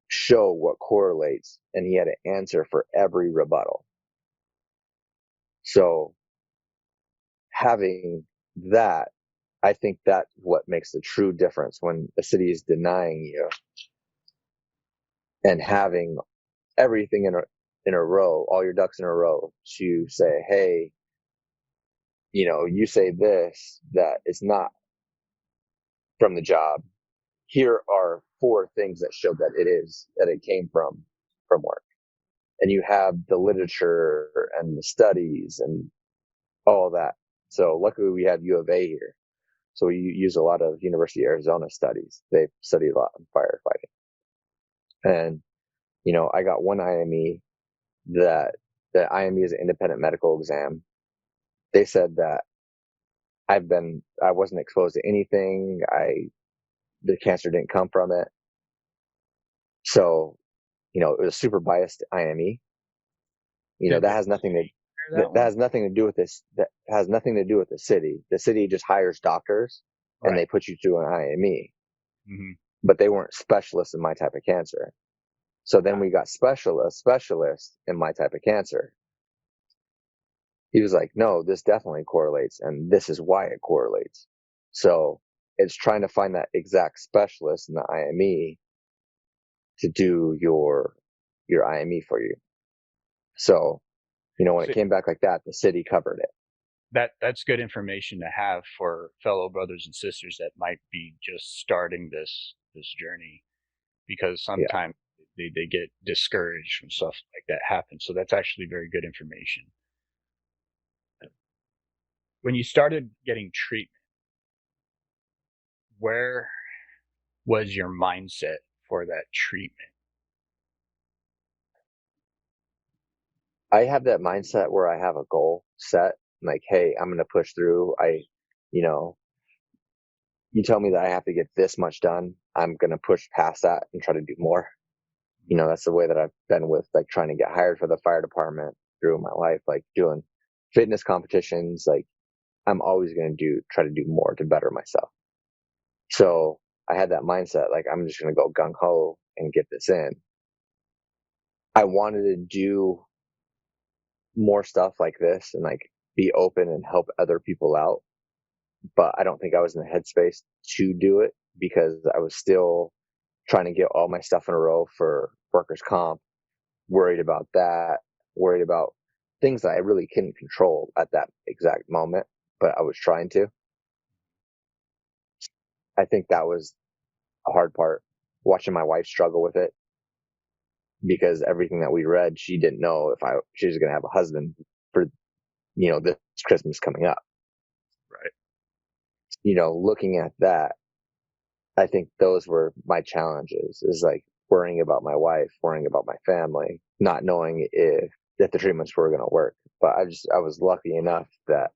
show what correlates, and he had an answer for every rebuttal. So having that, I think that's what makes the true difference when the city is denying you and having everything in a row, all your ducks in a row to say, hey, you say this that is not from the job. Here are 4 things that show that it came from work. And you have the literature and the studies and all that. So luckily we have U of A here. So we use a lot of University of Arizona studies. They study a lot on firefighting. And, I got one IME that the IME is an independent medical exam. They said that I wasn't exposed to anything. The cancer didn't come from it. So, it was a super biased IME. Did That the has nothing to city hear that that one? has nothing to do with this. That has nothing to do with the city. The city just hires doctors and Right. they put you through an IME, Hmm. but they weren't specialists in my type of cancer. So then we got specialists in my type of cancer. He was like, no, this definitely correlates and this is why it correlates. So it's trying to find that exact specialist in the IME to do your IME for you. So, when it So came back like that, the city covered it. that's good information to have for fellow brothers and sisters that might be just starting this journey because Yeah. sometimes they get discouraged when stuff like that happens. So that's actually very good information. When you started getting treatment, where was your mindset for that treatment? I have that mindset where I have a goal set, like, hey, I'm going to push through. You know, you tell me that I have to get this much done, I'm going to push past that and try to do more. That's the way that I've been with like trying to get hired for the fire department through my life, like doing fitness competitions. Like I'm always going to try to do more to better myself. So I had that mindset, like I'm just going to go gung ho and get this in. I wanted to do more stuff like this and like be open and help other people out. But I don't think I was in the headspace to do it because I was still trying to get all my stuff in a row for workers' comp, worried about that, worried about things that I really couldn't control at that exact moment, but I was trying to. I think that was a hard part, watching my wife struggle with it because everything that we read, she didn't know if she was going to have a husband for, this Christmas coming up. Right. Looking at that, I think those were my challenges, is like worrying about my wife, worrying about my family, not knowing if the treatments were going to work. But I was lucky enough that,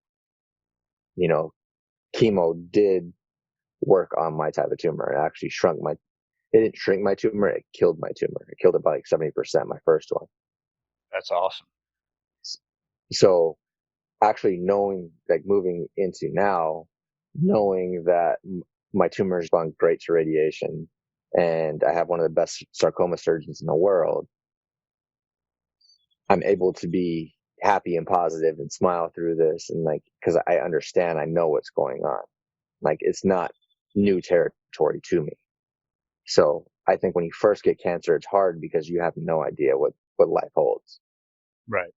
chemo did work on my type of tumor. It actually it didn't shrink my tumor. It killed my tumor. It killed it by like 70%, my first one. That's awesome. So actually knowing, like moving into now, knowing that my tumor responds great to radiation and I have one of the best sarcoma surgeons in the world, I'm able to be happy and positive and smile through this. And like, cause I understand, I know what's going on. Like it's not new territory to me. So I think when you first get cancer, it's hard because you have no idea what life holds. Right.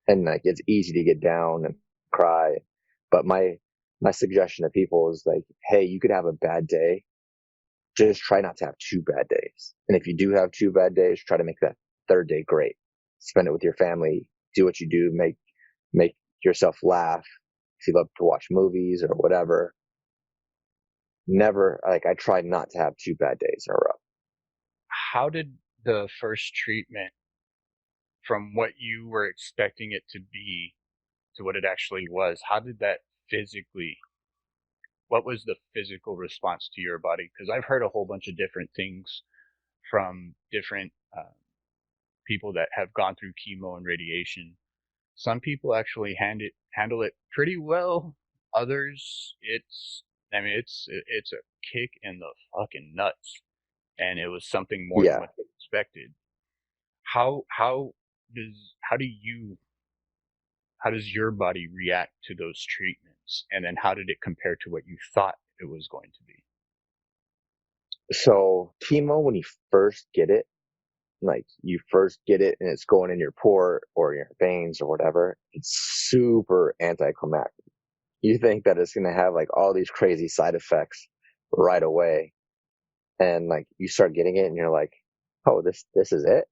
And like, it's easy to get down and cry. But my suggestion to people is like, hey, you could have a bad day. Just try not to have 2 bad days. And if you do have 2 bad days, try to make that third day great. Spend it with your family, do what you do, make yourself laugh. If you love to watch movies or whatever, never, like I tried not to have 2 bad days in a row. How did the first treatment, from what you were expecting it to be to what it actually was, how did that physically, what was the physical response to your body? Because I've heard a whole bunch of different things from different people that have gone through chemo and radiation. Some people actually handle it pretty well. Others, it's a kick in the fucking nuts, and it was something more than Yeah. what they expected. How does how do you how does your body react to those treatments, and then how did it compare to what you thought it was going to be? So chemo, when you first get it, like you first get it and it's going in your port or your veins or whatever, it's super anticlimactic. You think that it's going to have like all these crazy side effects right away. And like you start getting it and you're like, oh, this is it.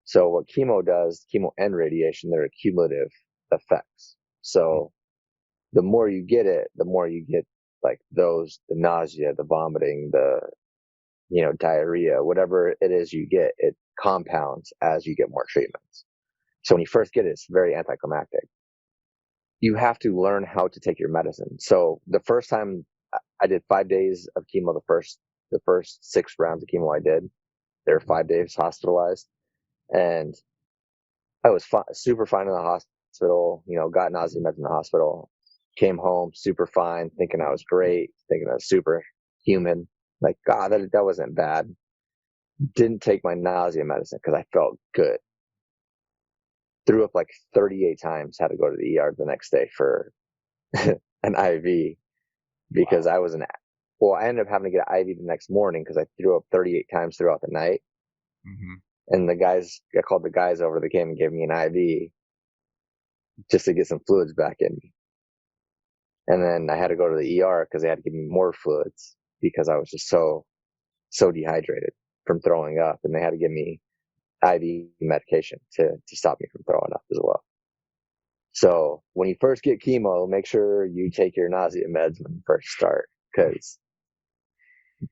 So what chemo does, chemo and radiation, they're cumulative effects. So the more you get it, the more you get like the nausea, the vomiting, the, diarrhea, whatever it is you get, it compounds as you get more treatments. So when you first get it, it's very anticlimactic. You have to learn how to take your medicine. So the first time I did 5 days of chemo, the first 6 rounds of chemo I did, they were 5 days hospitalized, and I was super fine in the hospital, got nausea meds in the hospital, came home super fine, thinking I was great, thinking I was super human. Like, God, that wasn't bad. Didn't take my nausea medicine because I felt good. Threw up like 38 times, had to go to the ER the next day for an IV because Wow. I ended up having to get an IV the next morning because I threw up 38 times throughout the night. Hmm. And I called the guys over, they came and gave me an IV just to get some fluids back in me. And then I had to go to the ER because they had to give me more fluids because I was just so dehydrated from throwing up. And they had to give me IV medication to stop me from throwing up as well. So when you first get chemo, make sure you take your nausea meds when you first start, because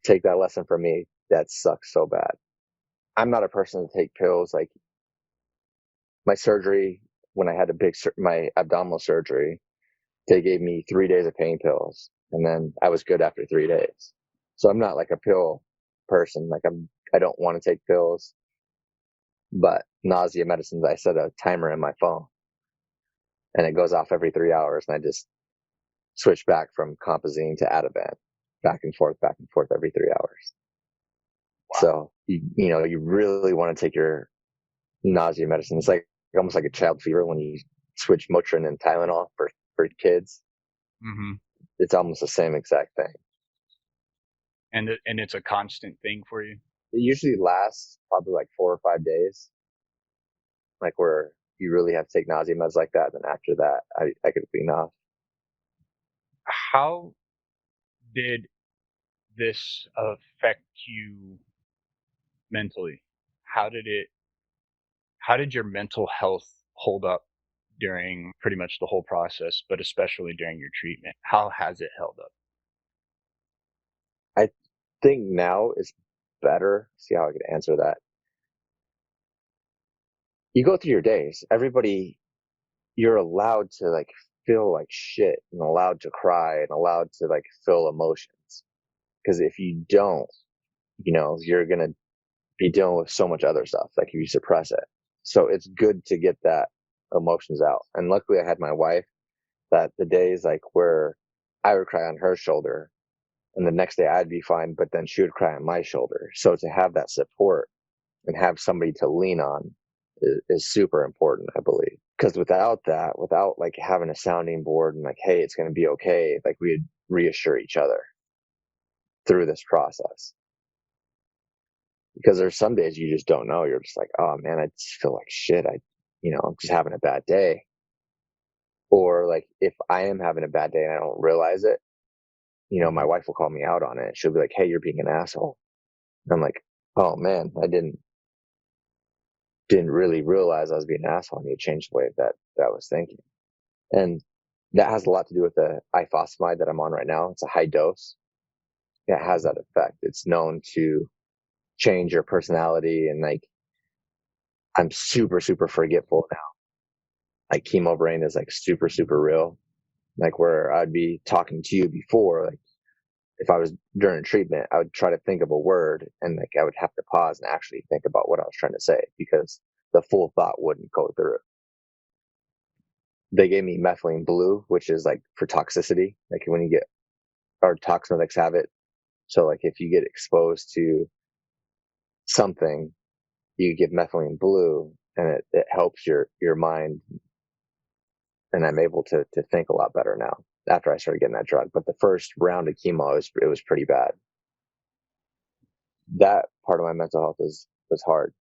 take that lesson from me, that sucks so bad. I'm not a person to take pills. Like my surgery, when I had my abdominal surgery, they gave me 3 days of pain pills and then I was good after 3 days. So I'm not like a pill person. Like I don't want to take pills, but nausea medicines, I set a timer in my phone and it goes off every 3 hours. And I just switch back from Compazine to Ativan, back and forth every 3 hours. So you really want to take your nausea medicine. It's like almost like a child fever when you switch Motrin and Tylenol for kids. Mm-hmm. It's almost the same exact thing. And it's a constant thing for you. It usually lasts probably like 4 or 5 days, like where you really have to take nausea meds like that. Then after that, I could clean off. How did this affect you mentally? How did it? How did your mental health hold up during pretty much the whole process, but especially during your treatment? How has it held up? I think now is better. See how I could answer that. You go through your days. Everybody, you're allowed to like feel like shit and allowed to cry and allowed to like feel emotions. Because if you don't, you're going to be dealing with so much other stuff. Like if you suppress it. So it's good to get that emotions out. And luckily I had my wife that the days like where I would cry on her shoulder and the next day I'd be fine, but then she would cry on my shoulder. So to have that support and have somebody to lean on is super important, I believe. Because without that, without like having a sounding board and like, hey, it's going to be okay, like we'd reassure each other through this process. Because there's some days you just don't know. You're just like, oh man, I just feel like shit. I'm just having a bad day. Or like if I am having a bad day and I don't realize it, my wife will call me out on it. She'll be like, hey, you're being an asshole. And I'm like, oh man, I didn't really realize I was being an asshole. I need to change the way that I was thinking. And that has a lot to do with the ifosfamide that I'm on right now. It's a high dose. It has that effect. It's known to change your personality. And like, I'm super, super forgetful now. Like chemo brain is like super, super real. Like where I'd be talking to you before, like if I was during treatment, I would try to think of a word and like I would have to pause and actually think about what I was trying to say because the full thought wouldn't go through. They gave me methylene blue, which is like for toxicity. Like when you get, or toxinotics have it. So like if you get exposed to something, you give methylene blue and it helps your mind. And I'm able to think a lot better now after I started getting that drug. But the first round of chemo, it was pretty bad. That part of my mental health was hard.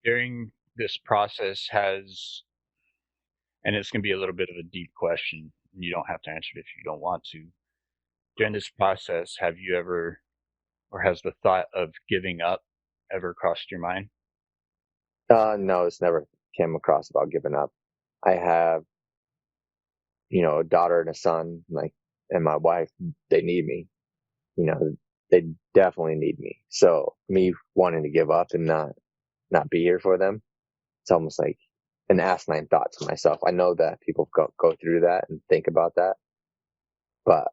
During this process and it's going to be a little bit of a deep question. You don't have to answer it if you don't want to. During this process, have you ever, or has the thought of giving up ever crossed your mind? No, it's never came across about giving up. I have, a daughter and a son, like, and my wife, they need me, you know, they definitely need me. So me wanting to give up and not be here for them, it's almost like an asinine thought to myself. I know that people go through that and think about that, but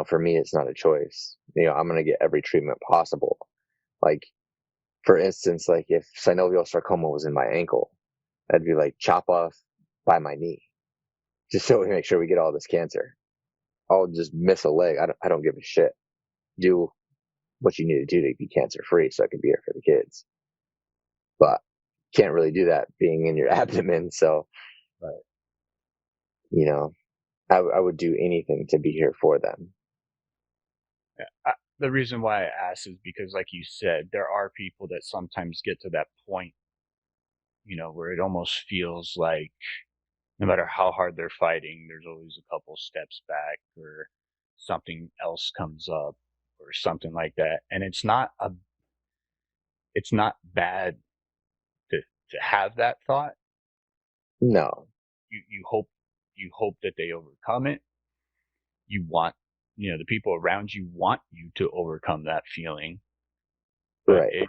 for me, it's not a choice. I'm going to get every treatment possible. Like, for instance, like if synovial sarcoma was in my ankle, I'd be like, chop off by my knee, just so we make sure we get all this cancer. I'll just miss a leg. I don't give a shit. Do what you need to do to be cancer free so I can be here for the kids. But can't really do that being in your abdomen. So, Right. I would do anything to be here for them. Yeah. The reason why I ask is because, like you said, there are people that sometimes get to that point, where it almost feels like no matter how hard they're fighting, there's always a couple steps back or something else comes up or something like that. And it's not bad to have that thought. No, You hope that they overcome it. You want, the people around you want you to overcome that feeling. But right.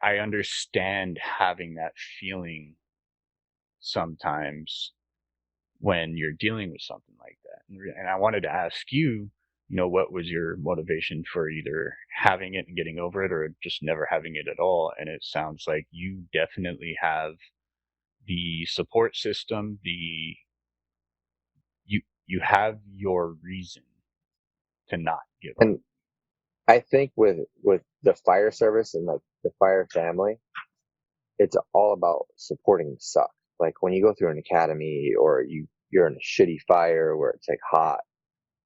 I understand having that feeling sometimes when you're dealing with something like that. And I wanted to ask you, what was your motivation for either having it and getting over it or just never having it at all? And it sounds like you definitely have the support system, you have your reason to not give up. And I think with the fire service and like the fire family, it's all about supporting the suck. Like when you go through an academy or you're in a shitty fire where it's like hot,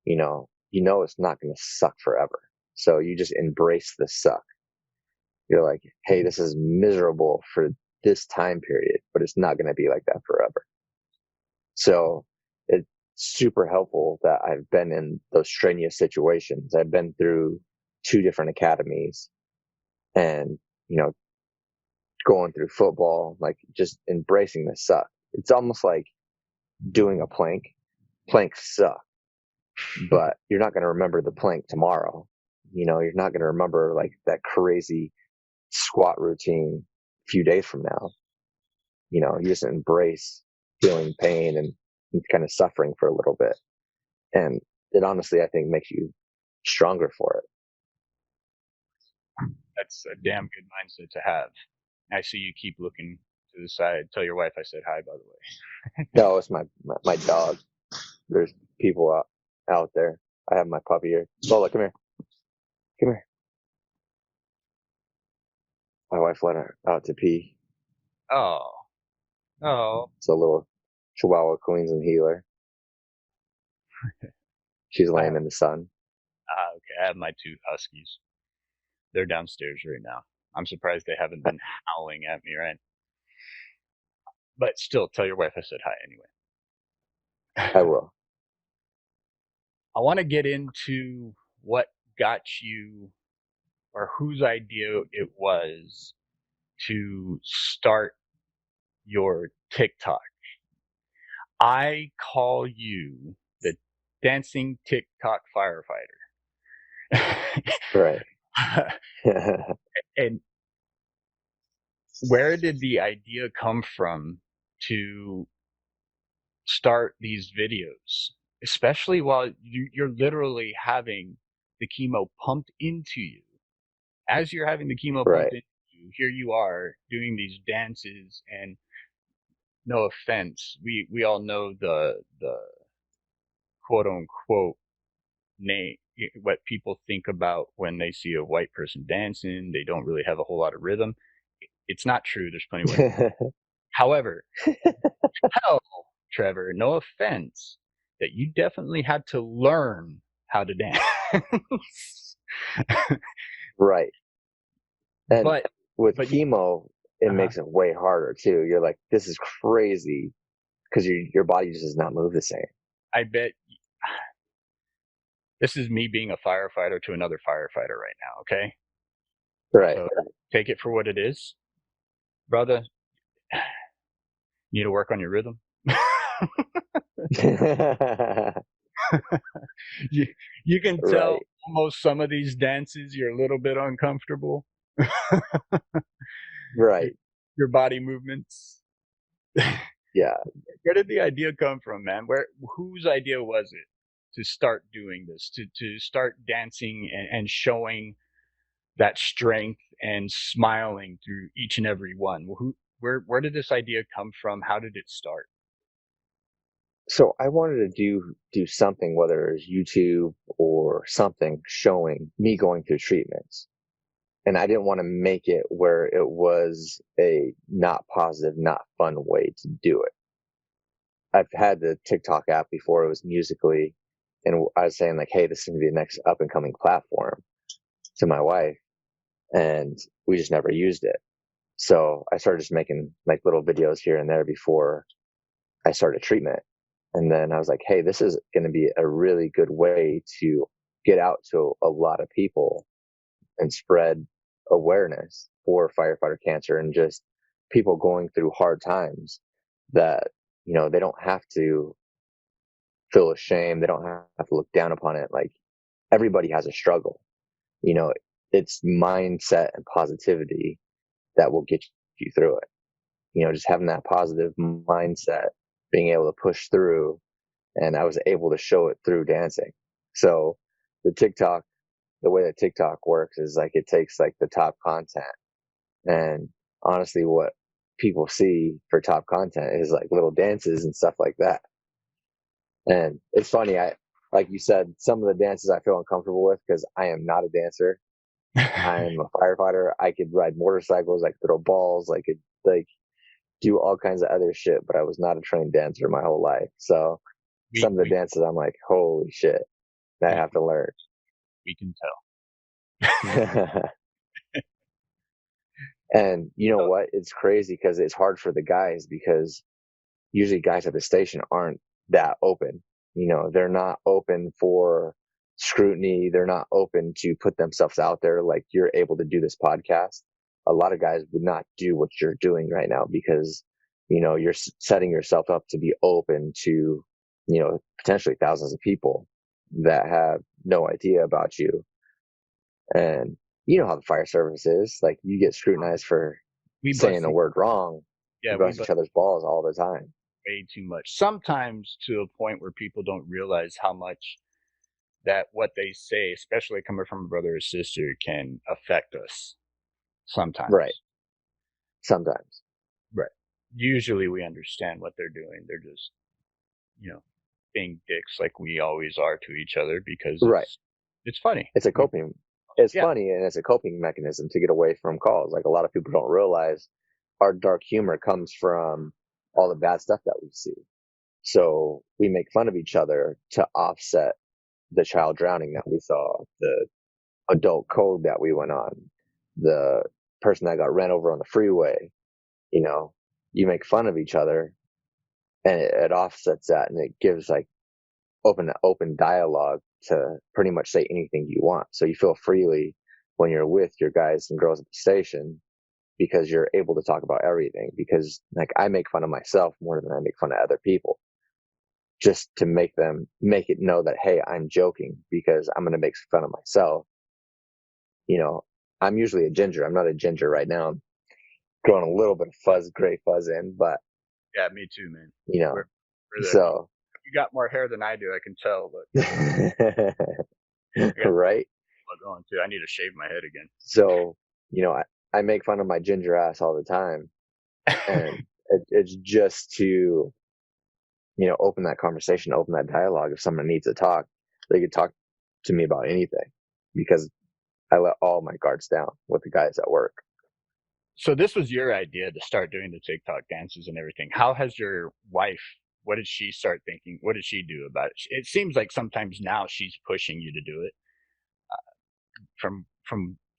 it's not going to suck forever. So you just embrace the suck. You're like, hey, this is miserable for this time period, but it's not going to be like that forever. So it's super helpful that I've been in those strenuous situations. I've been through 2 different academies and, going through football, like just embracing the suck. It's almost like doing a plank. Planks suck, but you're not going to remember the plank tomorrow. You're not going to remember like that crazy squat routine a few days from now. You just embrace feeling pain and kind of suffering for a little bit. And it honestly, I think, makes you stronger for it. That's a damn good mindset to have. I see you keep looking to the side. Tell your wife I said hi, by the way. No, it's my dog. There's people out there. I have my puppy here. Lola, come here. Come here. My wife let her out to pee. Oh. It's a little Chihuahua Queensland healer. She's laying in the sun. Okay. I have my 2 huskies. They're downstairs right now. I'm surprised they haven't been howling at me, right? But still, tell your wife I said hi anyway. I will. I want to get into what got you or whose idea it was to start your TikTok. I call you the dancing TikTok firefighter. Right. And where did the idea come from to start these videos, especially while you're literally having the chemo pumped into you? As you're having the chemo pumped into you, here you are doing these dances, and no offense, we all know the quote unquote name, what people think about when they see a white person dancing. They don't really have a whole lot of rhythm. It's not true. There's plenty of white. However, tell Trevor, no offense, that you definitely had to learn how to dance. Right. And but with chemo, it makes it way harder too. You're like, this is crazy because your body just does not move the same. I bet this is me being a firefighter to another firefighter right now, okay? Right. So take it for what it is. Brother, you need to work on your rhythm. you can tell almost some of these dances you're a little bit uncomfortable. Right. Your body movements. Yeah. Where did the idea come from, man? Whose idea was it to start doing this, to start dancing and showing that strength and smiling through each and every one? Where did this idea come from? How did it start? So I wanted to do something, whether it was YouTube or something, showing me going through treatments. And I didn't want to make it where it was a not positive, not fun way to do it. I've had the TikTok app before. It was Musically, and I was saying like, hey, this is going to be the next up and coming platform to my wife, and we just never used it. So I started just making like little videos here and there before I started treatment. And then I was like, hey, this is going to be a really good way to get out to a lot of people and spread awareness for firefighter cancer and just people going through hard times that, they don't have to feel ashamed. They don't have to look down upon it. Like everybody has a struggle, it's mindset and positivity that will get you through it. Just having that positive mindset being able to push through, and I was able to show it through dancing. So the way that TikTok works is like it takes like the top content, and honestly, what people see for top content is like little dances and stuff like that. And it's funny, like you said, some of the dances I feel uncomfortable with because I am not a dancer. I'm a firefighter. I could ride motorcycles, I could throw balls, I could like do all kinds of other shit, but I was not a trained dancer my whole life. So we, some of the we, dances I'm like, holy shit, I we, have to learn. we can And you know tell. what? It's crazy because it's hard for the guys because usually guys at the station aren't that open. They're not open for scrutiny. They're not open to put themselves out there like you're able to do this podcast. A lot of guys would not do what you're doing right now because, you're setting yourself up to be open to, potentially thousands of people that have no idea about you. And you know how the fire service is. Like you get scrutinized for We saying bust, a word wrong. yeah, We we bust bust each other's balls all the time. way too much. Sometimes to a point where people don't realize how much that what they say, especially coming from a brother or sister, can affect us. Right. Sometimes, Sometimes. right? Usually, we understand what they're doing. They're just, you know, being dicks like we always are to each other because Right. it's funny. It's a coping. It's Yeah, funny and it's a coping mechanism to get away from calls. Like a lot of people don't realize our dark humor comes from all the bad stuff that we see. So we make fun of each other to offset the child drowning that we saw, the adult code that we went on, the person that got ran over on the freeway. You know, you make fun of each other and it offsets that and it gives like open dialogue to pretty much say anything you want. So you feel freely when you're with your guys and girls at the station because you're able to talk about everything. Because like I make fun of myself more than I make fun of other people, just to make it know that hey, I'm joking because I'm going to make fun of myself. You know, I'm usually a ginger. I'm not a ginger right now. I'm growing a little bit of gray fuzz in, but yeah, me too, man. you know, We're there. so You got more hair than I do, I can tell, but I got right. going too. I need to shave my head So, I make fun of my ginger ass all the time. again. And it's just to, open that conversation, open that dialogue. If someone needs to talk, they could talk to me about anything because I let all my guards down with the guys at work. So this was your idea to start doing the TikTok dances and everything. How has your wife? What did she start thinking? What did she do about it? It seems like sometimes now she's pushing you to do it. From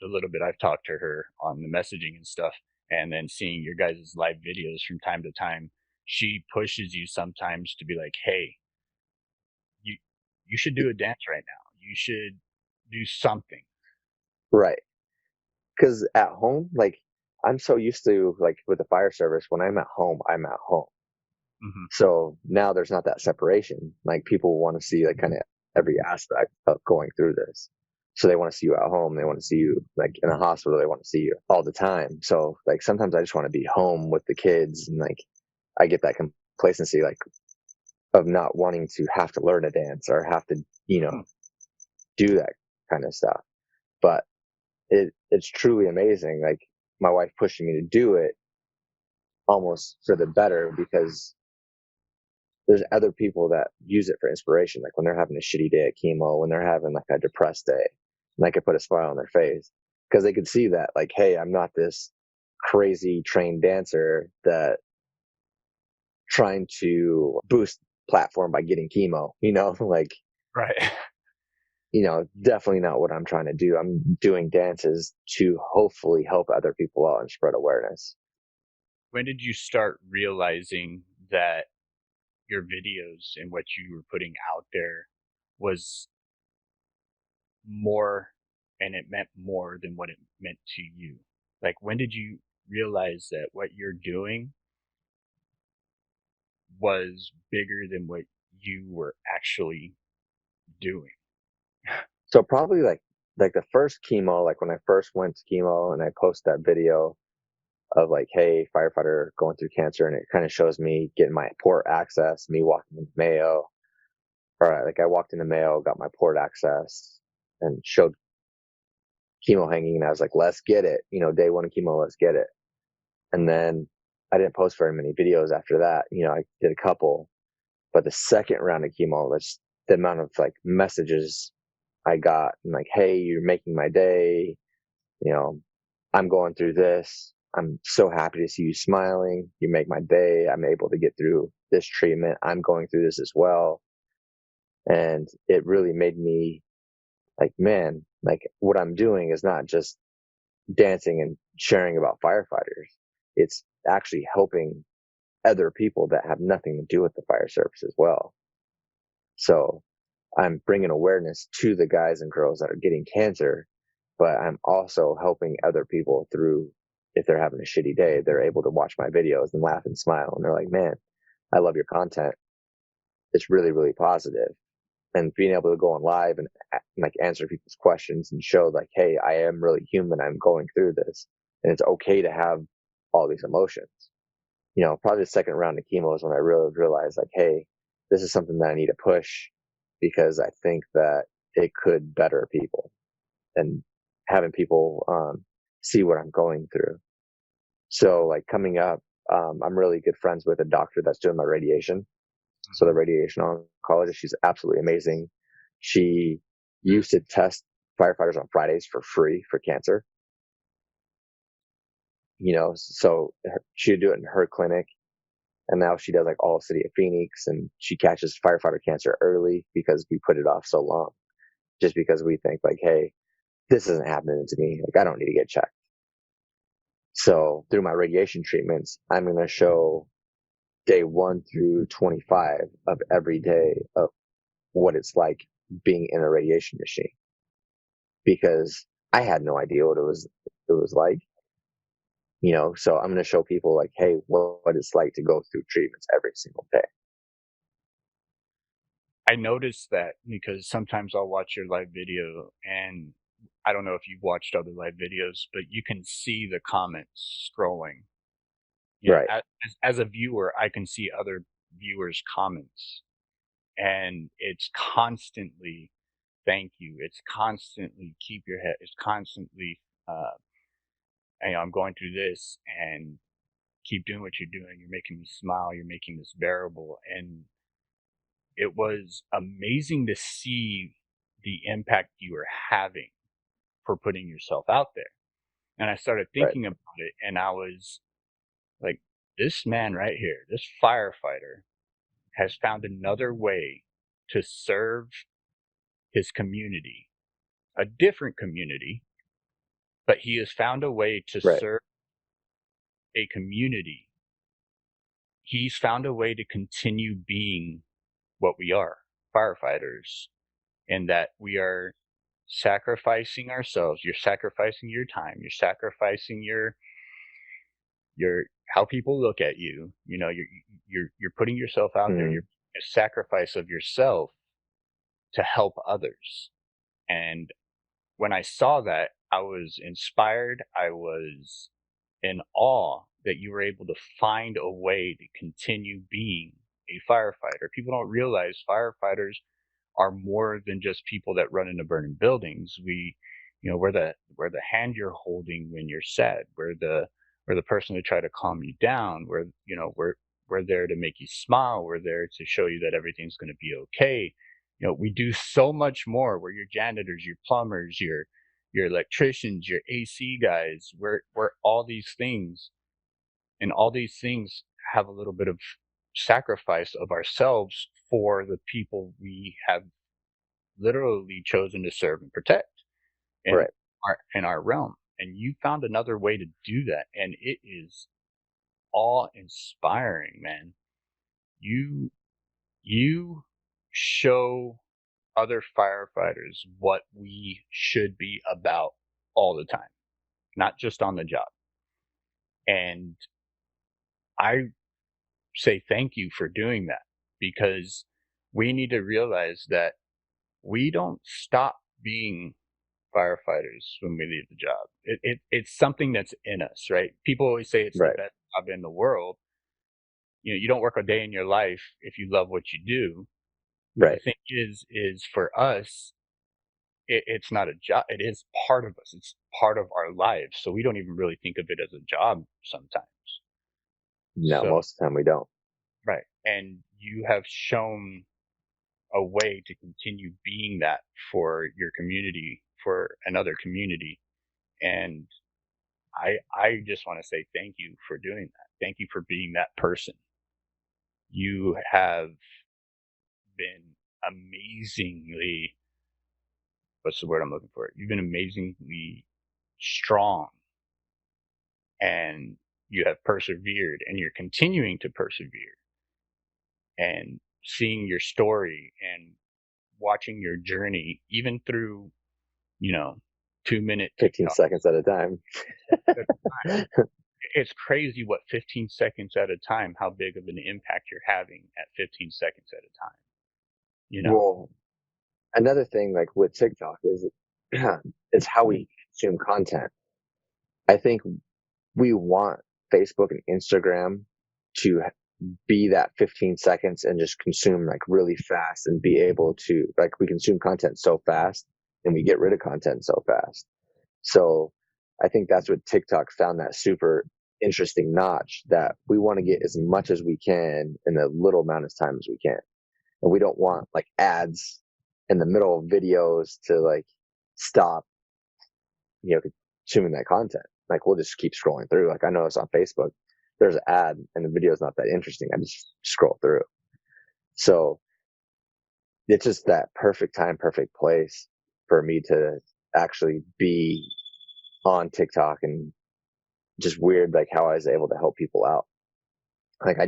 the little bit I've talked to her on the messaging and stuff, and then seeing your guys' live videos from time to time, she pushes you sometimes to be like, "Hey, you you should do a dance right now. You should do something." Right. Because at home, like, I'm so used to, like, with the fire service, when I'm at home, I'm at home. Hmm. So now there's not that separation. Like, people want to see, like, kind of every aspect of going through this. So they want to see you at home. They want to see you, like, in a hospital. They want to see you all the time. So, like, sometimes I just want to be home with the kids. And, like, I get that complacency, like, of not wanting to have to learn a dance or have to, do that kind of stuff. But it's truly amazing. Like my wife pushing me to do it almost for the better because there's other people that use it for inspiration. Like when they're having a shitty day at chemo, when they're having like a depressed day, and I could put a smile on their face because they could see that like, hey, I'm not this crazy trained dancer that trying to boost platform by getting chemo, like, Right. definitely not what I'm trying to do. I'm doing dances to hopefully help other people out and spread awareness. When did you start realizing that your videos and what you were putting out there was more and it meant more than what it meant to you? Like, when did you realize that what you're doing was bigger than what you were actually doing? So probably like the first chemo, like when I first went to chemo and I posted that video, of like, hey, firefighter going through cancer, and it kind of shows me getting my port access, me walking into Mayo. All right, like I walked into Mayo, got my port access, and showed chemo hanging, and I was like, let's get it, day one of chemo, let's get it. And then I didn't post very many videos after that. I did a couple, but the second round of chemo, that's the amount of like messages I got, and like, hey, you're making my day. You know, I'm going through this. I'm so happy to see you smiling. You make my day. I'm able to get through this treatment. I'm going through this as well. And it really made me like, man, like what I'm doing is not just dancing and sharing about firefighters. It's actually helping other people that have nothing to do with the fire service as well. So I'm bringing awareness to the guys and girls that are getting cancer, but I'm also helping other people through, if they're having a shitty day, they're able to watch my videos and laugh and smile. And they're like, man, I love your content. It's really, really positive. And being able to go on live and like answer people's questions and show like, hey, I am really human. I'm going through this, and it's okay to have all these emotions. Probably the second round of chemo is when I really realized like, hey, this is something that I need to push, because I think that it could better people and having people see what I'm going through. So like coming up, I'm really good friends with a doctor that's doing my radiation. So the radiation oncologist, she's absolutely amazing. She used to test firefighters on Fridays for free for cancer. So she would do it in her clinic. And now she does like all of city of Phoenix, and she catches firefighter cancer early because we put it off so long, just because we think like, hey, this isn't happening to me. Like I don't need to get checked. So through my radiation treatments, I'm going to show day 1 through 25 of every day of what it's like being in a radiation machine, because I had no idea what it was like. So I'm going to show people like, hey, what it's like to go through treatments every single day. I noticed that because sometimes I'll watch your live video, and I don't know if you've watched other live videos, but you can see the comments scrolling. Right. As a viewer, I can see other viewers' comments, and it's constantly thank you. It's constantly keep your head. It's constantly, I'm going through this, and keep doing what you're doing. You're making me smile. You're making this bearable. And it was amazing to see the impact you were having for putting yourself out there. And I started Right. thinking about it, and I was like, this man right here, this firefighter, has found another way to serve his community, a different community, but he has found a way to Right. serve a community. He's found a way to continue being what we are, firefighters, and that we are sacrificing ourselves. You're sacrificing your time. You're sacrificing your how people look at you. You're putting yourself out there. Mm-hmm. You're a sacrifice of yourself to help others. And when I saw that, I was inspired. I was in awe that you were able to find a way to continue being a firefighter. People don't realize firefighters are more than just people that run into burning buildings. We're the hand you're holding when you're sad. We're the person to try to calm you down. We're there to make you smile. We're there to show you that everything's going to be okay. We do so much more. We're your janitors, your plumbers, your electricians, your AC guys. We're all these things, and all these things have a little bit of sacrifice of ourselves for the people we have literally chosen to serve and protect in Right. our realm. And you found another way to do that, and it is awe inspiring, man. You show other firefighters what we should be about all the time, not just on the job. And I say thank you for doing that, because we need to realize that we don't stop being firefighters when we leave the job. It's something that's in us, right? People always say it's the Right. best job in the world. You know, you don't work a day in your life if you love what you do. But the Right. thing is for us, it's not a job. It is part of us. It's part of our lives. So we don't even really think of it as a job sometimes. No, So, most of the time we don't. right. And you have shown a way to continue being that for your community, for another community. And I just want to say thank you for doing that. Thank you for being that person. You have been amazingly, what's the word I'm looking for? You've been amazingly strong, and you have persevered, and you're continuing to persevere, and seeing your story and watching your journey, even through, you know, 2-minute 15 TikTok. seconds at a time. It's crazy what 15 seconds at a time, how big of an impact you're having at 15 seconds at a time, you know? Well, another thing like with TikTok is is how we consume content. I think we want Facebook and Instagram to be that 15 seconds and just consume like really fast and be able to like we consume content so fast and we get rid of content so fast. So I think that's what TikTok found that super interesting notch that we want to get as much as we can in a little amount of time as we can. And we don't want like ads in the middle of videos to like stop, consuming that content. Like we'll just keep scrolling through. Like I notice on Facebook, there's an ad and the video's not that interesting. I just scroll through. So it's just that perfect time, perfect place for me to actually be on TikTok and just weird, like how I was able to help people out. Like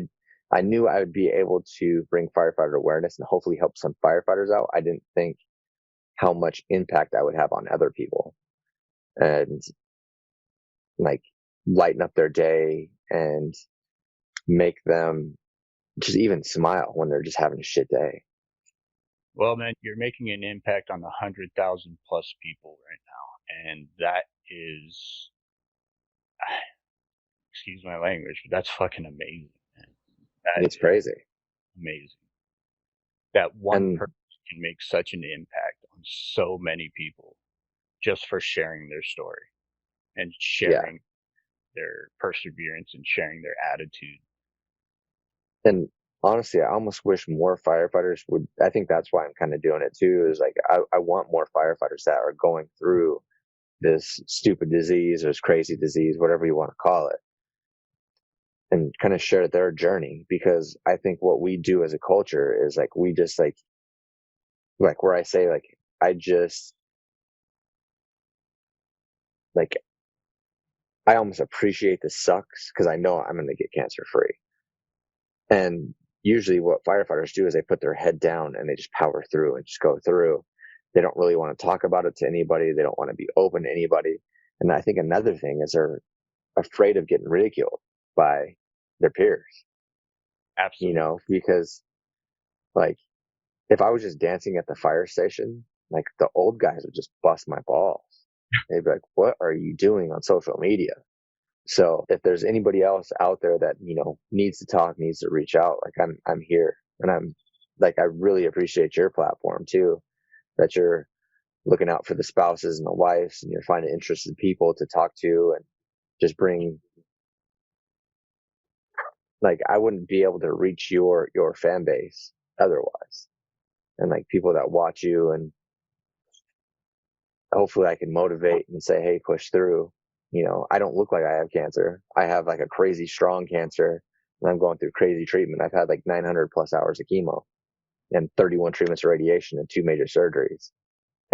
I knew I would be able to bring firefighter awareness and hopefully help some firefighters out. I didn't think how much impact I would have on other people and like lighten up their day and make them just even smile when they're just having a shit day. Well, man, you're making an impact on 100,000 plus people right now. And that is, excuse my language, but that's fucking amazing, man. That It's is crazy. amazing. That one And person can make such an impact on so many people just for sharing their story and yeah, sharing their perseverance and sharing their attitude. and honestly, I almost wish more firefighters would. I think that's why I'm kind of doing it too. Is like I want more firefighters that are going through this stupid disease or this crazy disease, whatever you want to call it, and kind of share their journey. Because I think what we do as a culture is like we just like where I say like I just like I almost appreciate the sucks because I know I'm going to get cancer free. And usually what firefighters do is they put their head down and they just power through and just go through. They don't really want to talk about it to anybody. They don't want to be open to anybody. And I think another thing is they're afraid of getting ridiculed by their peers, Absolutely. because like if I was just dancing at the fire station, like the old guys would just bust my balls. They'd be like, what are you doing on social media? So if there's anybody else out there that, needs to talk, needs to reach out, like I'm here and I'm like, I really appreciate your platform too, that you're looking out for the spouses and the wives and you're finding interested people to talk to and just bring, like, I wouldn't be able to reach your fan base otherwise. And like people that watch you and hopefully I can motivate and say, hey, push through. I don't look like I have cancer. I have like a crazy strong cancer and I'm going through crazy treatment. I've had like 900 plus hours of chemo and 31 treatments of radiation and 2 major surgeries.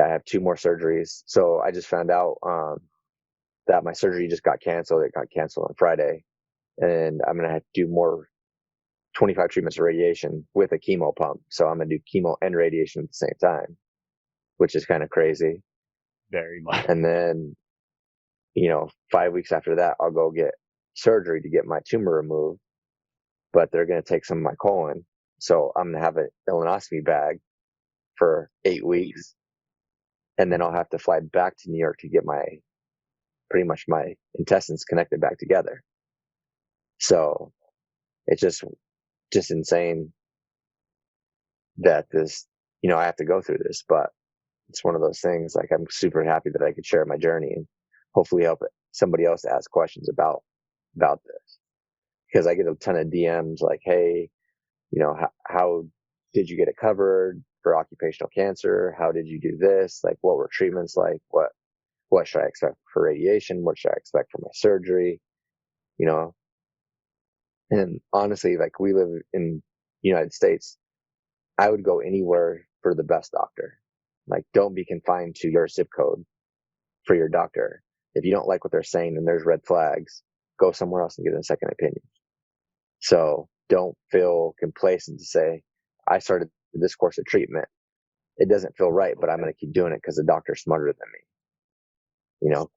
I have 2 more surgeries. So I just found out that my surgery just got canceled. It got canceled on Friday and I'm going to have to do more 25 treatments of radiation with a chemo pump. So I'm going to do chemo and radiation at the same time, which is kind of crazy. Very much. And then 5 weeks after that, I'll go get surgery to get my tumor removed, but they're going to take some of my colon. So I'm going to have an colonoscopy bag for 8 weeks. and then I'll have to fly back to New York to get pretty much my intestines connected back together. So it's just insane that I have to go through this, but it's one of those things. Like, I'm super happy that I could share my journey and hopefully help somebody else to ask questions about this, because I get a ton of DMs like, hey, how did you get it covered for occupational cancer? How did you do this? Like, what were treatments like? What should I expect for radiation? What should I expect for my surgery? You know, and honestly, like, we live in the United States. I would go anywhere for the best doctor. Like, don't be confined to your zip code for your doctor. If you don't like what they're saying and there's red flags, go somewhere else and get a second opinion. So don't feel complacent to say, I started this course of treatment. It doesn't feel right, but I'm going to keep doing it because the doctor's smarter than me.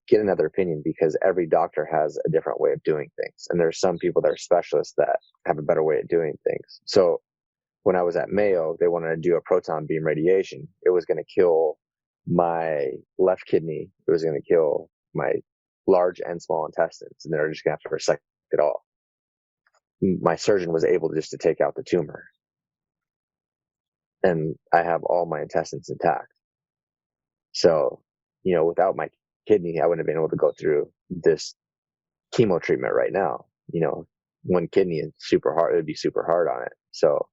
Get another opinion, because every doctor has a different way of doing things. And there's some people that are specialists that have a better way of doing things. So when I was at Mayo, they wanted to do a proton beam radiation. It was going to kill my left kidney. It was going to kill my large and small intestines. And they were just going to have to resect it all. My surgeon was able just to take out the tumor. And I have all my intestines intact. So, without my kidney, I wouldn't have been able to go through this chemo treatment right now. One kidney is super hard. It would be super hard on it. So,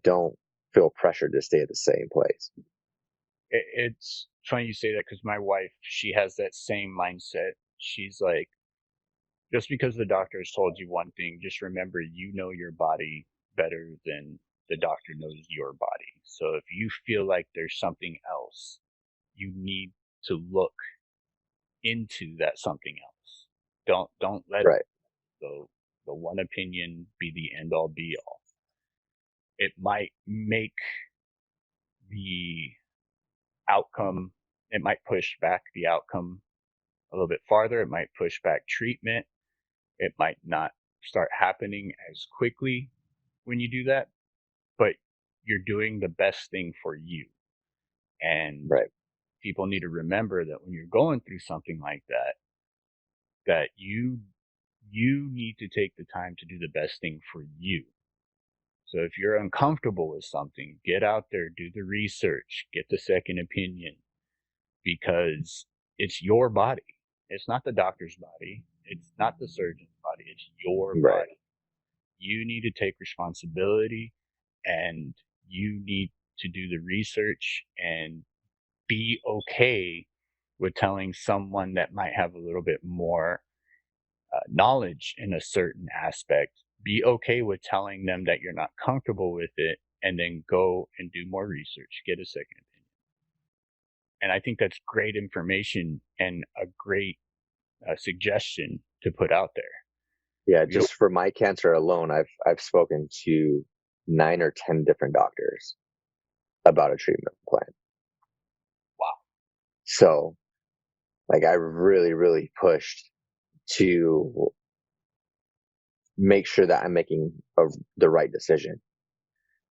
don't feel pressured to stay at the same place. It's funny you say that, because my wife, she has that same mindset. She's like, just because the doctor has told you one thing, just remember you know your body better than the doctor knows your body. So if you feel like there's something else, you need to look into that something else. Don't let Right. the one opinion be the end all be all. It might make the outcome, it might push back the outcome a little bit farther. It might push back treatment. It might not start happening as quickly when you do that, but you're doing the best thing for you. And Right. people need to remember that when you're going through something like that, that you need to take the time to do the best thing for you. So if you're uncomfortable with something, get out there, do the research, get the second opinion, because it's your body. It's not the doctor's body. It's not the surgeon's body. It's your Right. body. You need to take responsibility, and you need to do the research and be okay with telling someone that might have a little bit more knowledge in a certain aspect. Be okay with telling them that you're not comfortable with it, and then go and do more research, get a second opinion. And I think that's great information and a great suggestion to put out there. Yeah, just for my cancer alone, I've spoken to 9 or 10 different doctors about a treatment plan. Wow. So, like, I really, really pushed to make sure that I'm making the right decision,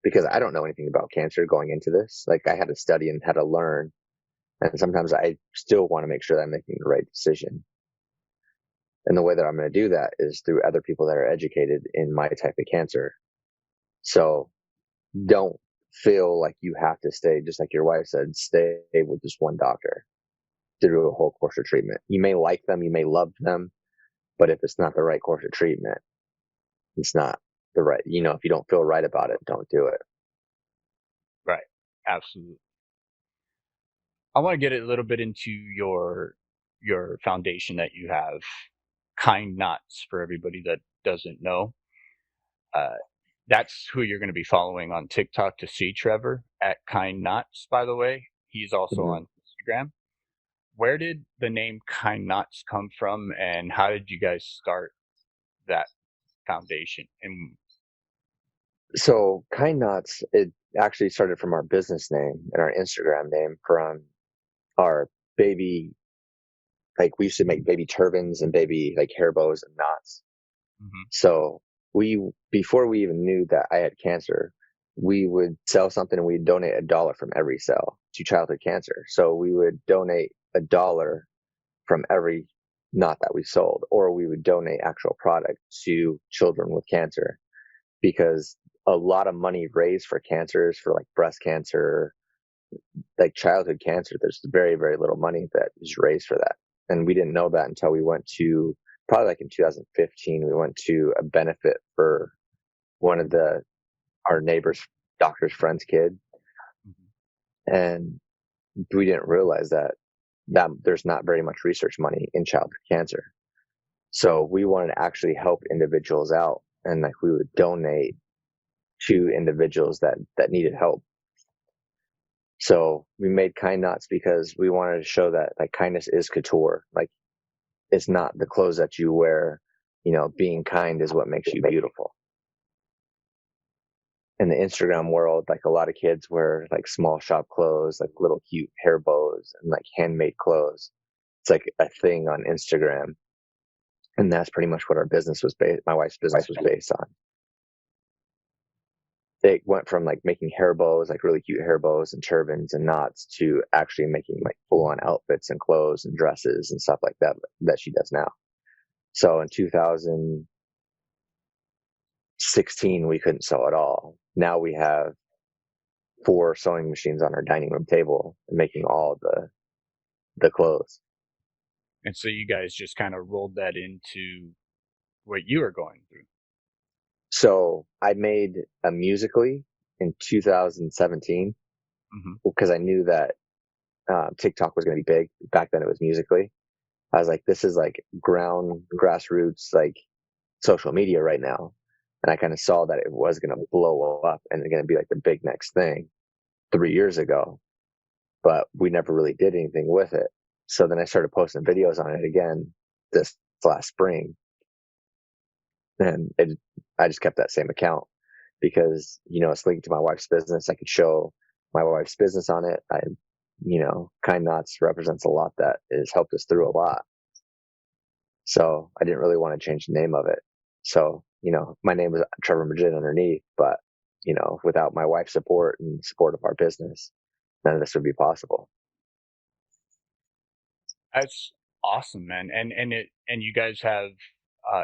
because I don't know anything about cancer going into this. Like, I had to study and had to learn, and sometimes I still want to make sure that I'm making the right decision. And the way that I'm going to do that is through other people that are educated in my type of cancer. So don't feel like you have to stay, just like your wife said, stay with just one doctor through a whole course of treatment. You may like them, you may love them, but if it's not the right course of treatment, it's not the right, if you don't feel right about it, don't do it. Right. Absolutely. I want to get a little bit into your foundation that you have, Kind Knots, for everybody that doesn't know. That's who you're going to be following on TikTok to see Trevor, at Kind Knots, by the way. He's also on Instagram. Where did the name Kind Knots come from, and how did you guys start that foundation? And So Kind Knots, it actually started from our business name and our Instagram name, from our baby, like, we used to make baby turbans and baby, like, hair bows and knots. mm-hmm. So before we even knew that I had cancer, we would sell something and we'd donate $1 from every sale to childhood cancer. So we would donate $1 from every knot that we sold, or we would donate actual product to children with cancer, because a lot of money raised for cancers, for like breast cancer, like childhood cancer, there's very, very little money that is raised for that. And we didn't know that until we went to, probably like in 2015, we went to a benefit for one of our neighbor's doctor's friend's kid. And we didn't realize that there's not very much research money in childhood cancer. So we wanted to actually help individuals out, and like we would donate to individuals that needed help. So we made kind knots because we wanted to show that like kindness is couture. Like it's not the clothes that you wear, being kind is what makes you beautiful. In the Instagram world, like a lot of kids wear like small shop clothes, like little cute hair bows and like handmade clothes. It's like a thing on Instagram. And that's pretty much what my wife's business was based on. It went from like making hair bows, like really cute hair bows and turbans and knots, to actually making like full on outfits and clothes and dresses and stuff like that she does now. So in 2016, we couldn't sew at all. Now we have 4 sewing machines on our dining room table and making all the clothes. And so you guys just kind of rolled that into what you were going through. So I made a Musical.ly in 2017 because I knew that TikTok was going to be big. Back then it was Musical.ly. I was like, this is like grassroots, like social media right now. And I kind of saw that it was going to blow up and it's going to be like the big next thing 3 years ago, but we never really did anything with it. So then I started posting videos on it again this last spring. And I just kept that same account because, it's linked to my wife's business. I could show my wife's business on it. Kind Knots represents a lot that has helped us through a lot. So I didn't really want to change the name of it. So, my name was Trevor Madrid underneath, but, without my wife's support and support of our business, none of this would be possible. That's awesome, man. And you guys have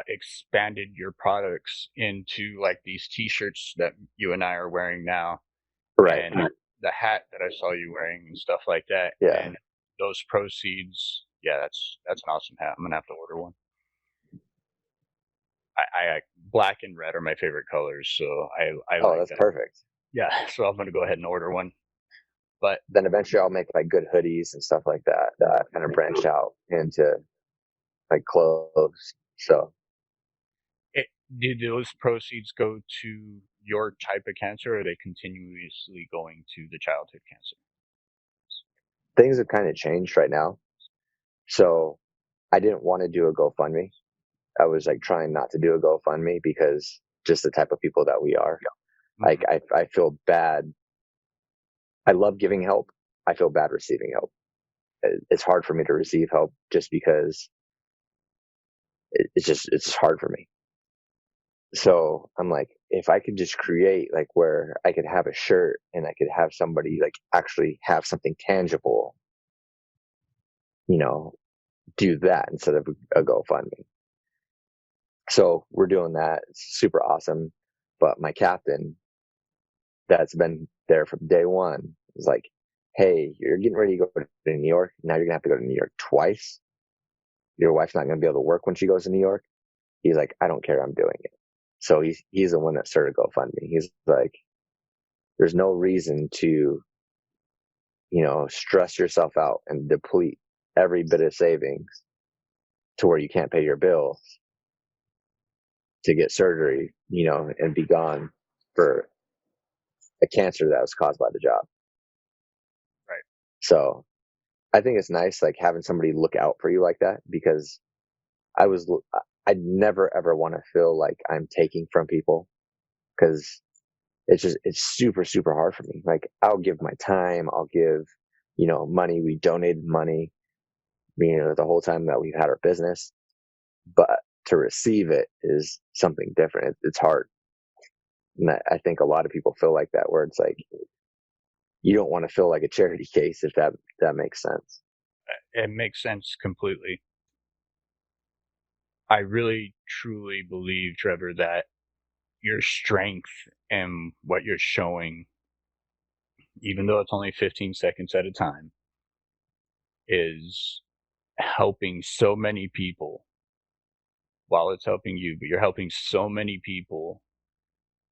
expanded your products into like these t-shirts that you and I are wearing now. Right. And the hat that I saw you wearing and stuff like that. Yeah. And those proceeds, yeah, that's an awesome hat. I'm gonna have to order one. I black and red are my favorite colors, so I oh, like that's that. perfect. Yeah, so I'm gonna go ahead and order one. But then eventually I'll make like good hoodies and stuff like that. Kind of branched out into like clothes. So do those proceeds go to your type of cancer, or are they continuously going to the childhood cancer? Things have kind of changed right now. So I didn't want to do a GoFundMe. I was like trying not to do a GoFundMe because just the type of people that we are. Like I feel bad. I love giving help. I feel bad receiving help. It's hard for me to receive help just because it's hard for me. So I'm like, if I could just create like where I could have a shirt and I could have somebody like actually have something tangible, do that instead of a GoFundMe. So we're doing that. It's super awesome. But my captain that's been there from day one is like, hey, you're getting ready to go to New York. Now you're going to have to go to New York twice. Your wife's not going to be able to work when she goes to New York. He's like, I don't care. I'm doing it. So he's the one that started GoFundMe. He's like, there's no reason to, stress yourself out and deplete every bit of savings to where you can't pay your bills to get surgery, and be gone for a cancer that was caused by the job. Right. So I think it's nice, like having somebody look out for you like that, because I'd never ever want to feel like I'm taking from people, because it's super, super hard for me. Like I'll give my time, I'll give, money. We donated money, the whole time that we've had our business, but to receive it is something different. It's hard, And I think a lot of people feel like that, where it's like, you don't want to feel like a charity case, if that makes sense. It makes sense completely. I really truly believe, Trevor, that your strength and what you're showing, even though it's only 15 seconds at a time, is helping so many people. While it's helping you, but you're helping so many people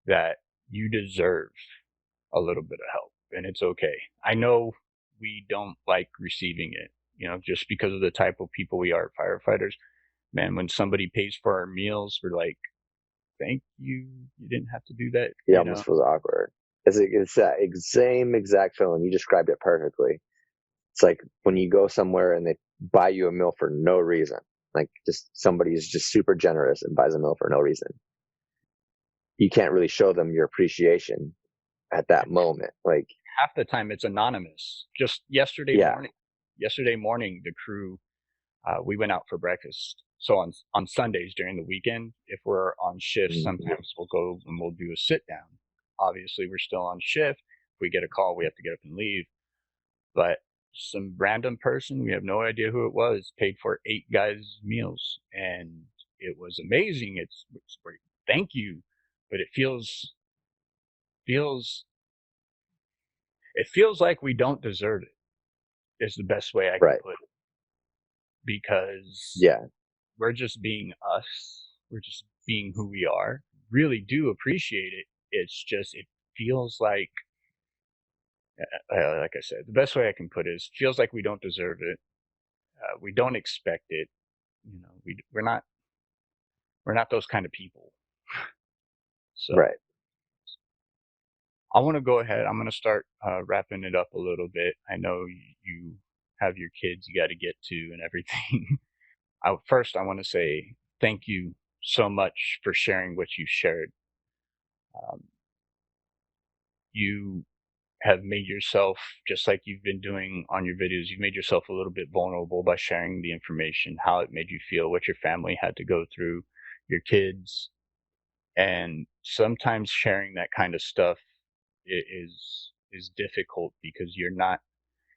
that you deserve a little bit of help, and it's okay. I know we don't like receiving it, just because of the type of people we are, firefighters. Man, when somebody pays for our meals, we're like, thank you. You didn't have to do that, It almost feels awkward. It's that same exact feeling. You described it perfectly. It's like when you go somewhere and they buy you a meal for no reason. Like, just somebody is just super generous and buys a meal for no reason. You can't really show them your appreciation at that moment. Like, Half the time it's anonymous. Just yeah. Yesterday morning, the crew, we went out for breakfast. So on Sundays during the weekend, if we're on shift, sometimes we'll go and we'll do a sit down. Obviously, we're still on shift. If we get a call, we have to get up and leave. But some random person, we have no idea who it was, paid for 8 guys' meals, and it was amazing. It's great. Thank you, but feels it feels like we don't deserve it. Is the best way I can Right. put it, because Yeah. we're just being us. We're just being who we are. Really do appreciate it. It's just, it feels like I said, the best way I can put it is, feels like we don't deserve it. We don't expect it. We're not those kind of people. So Right. I want to go ahead. I'm going to start wrapping it up a little bit. I know you have your kids you got to get to and everything. First, I want to say thank you so much for sharing what you shared. Um, you have made yourself, just like you've been doing on your videos, you've made yourself a little bit vulnerable by sharing the information, how it made you feel, what your family had to go through, your kids. And sometimes sharing that kind of stuff is difficult, because you're not,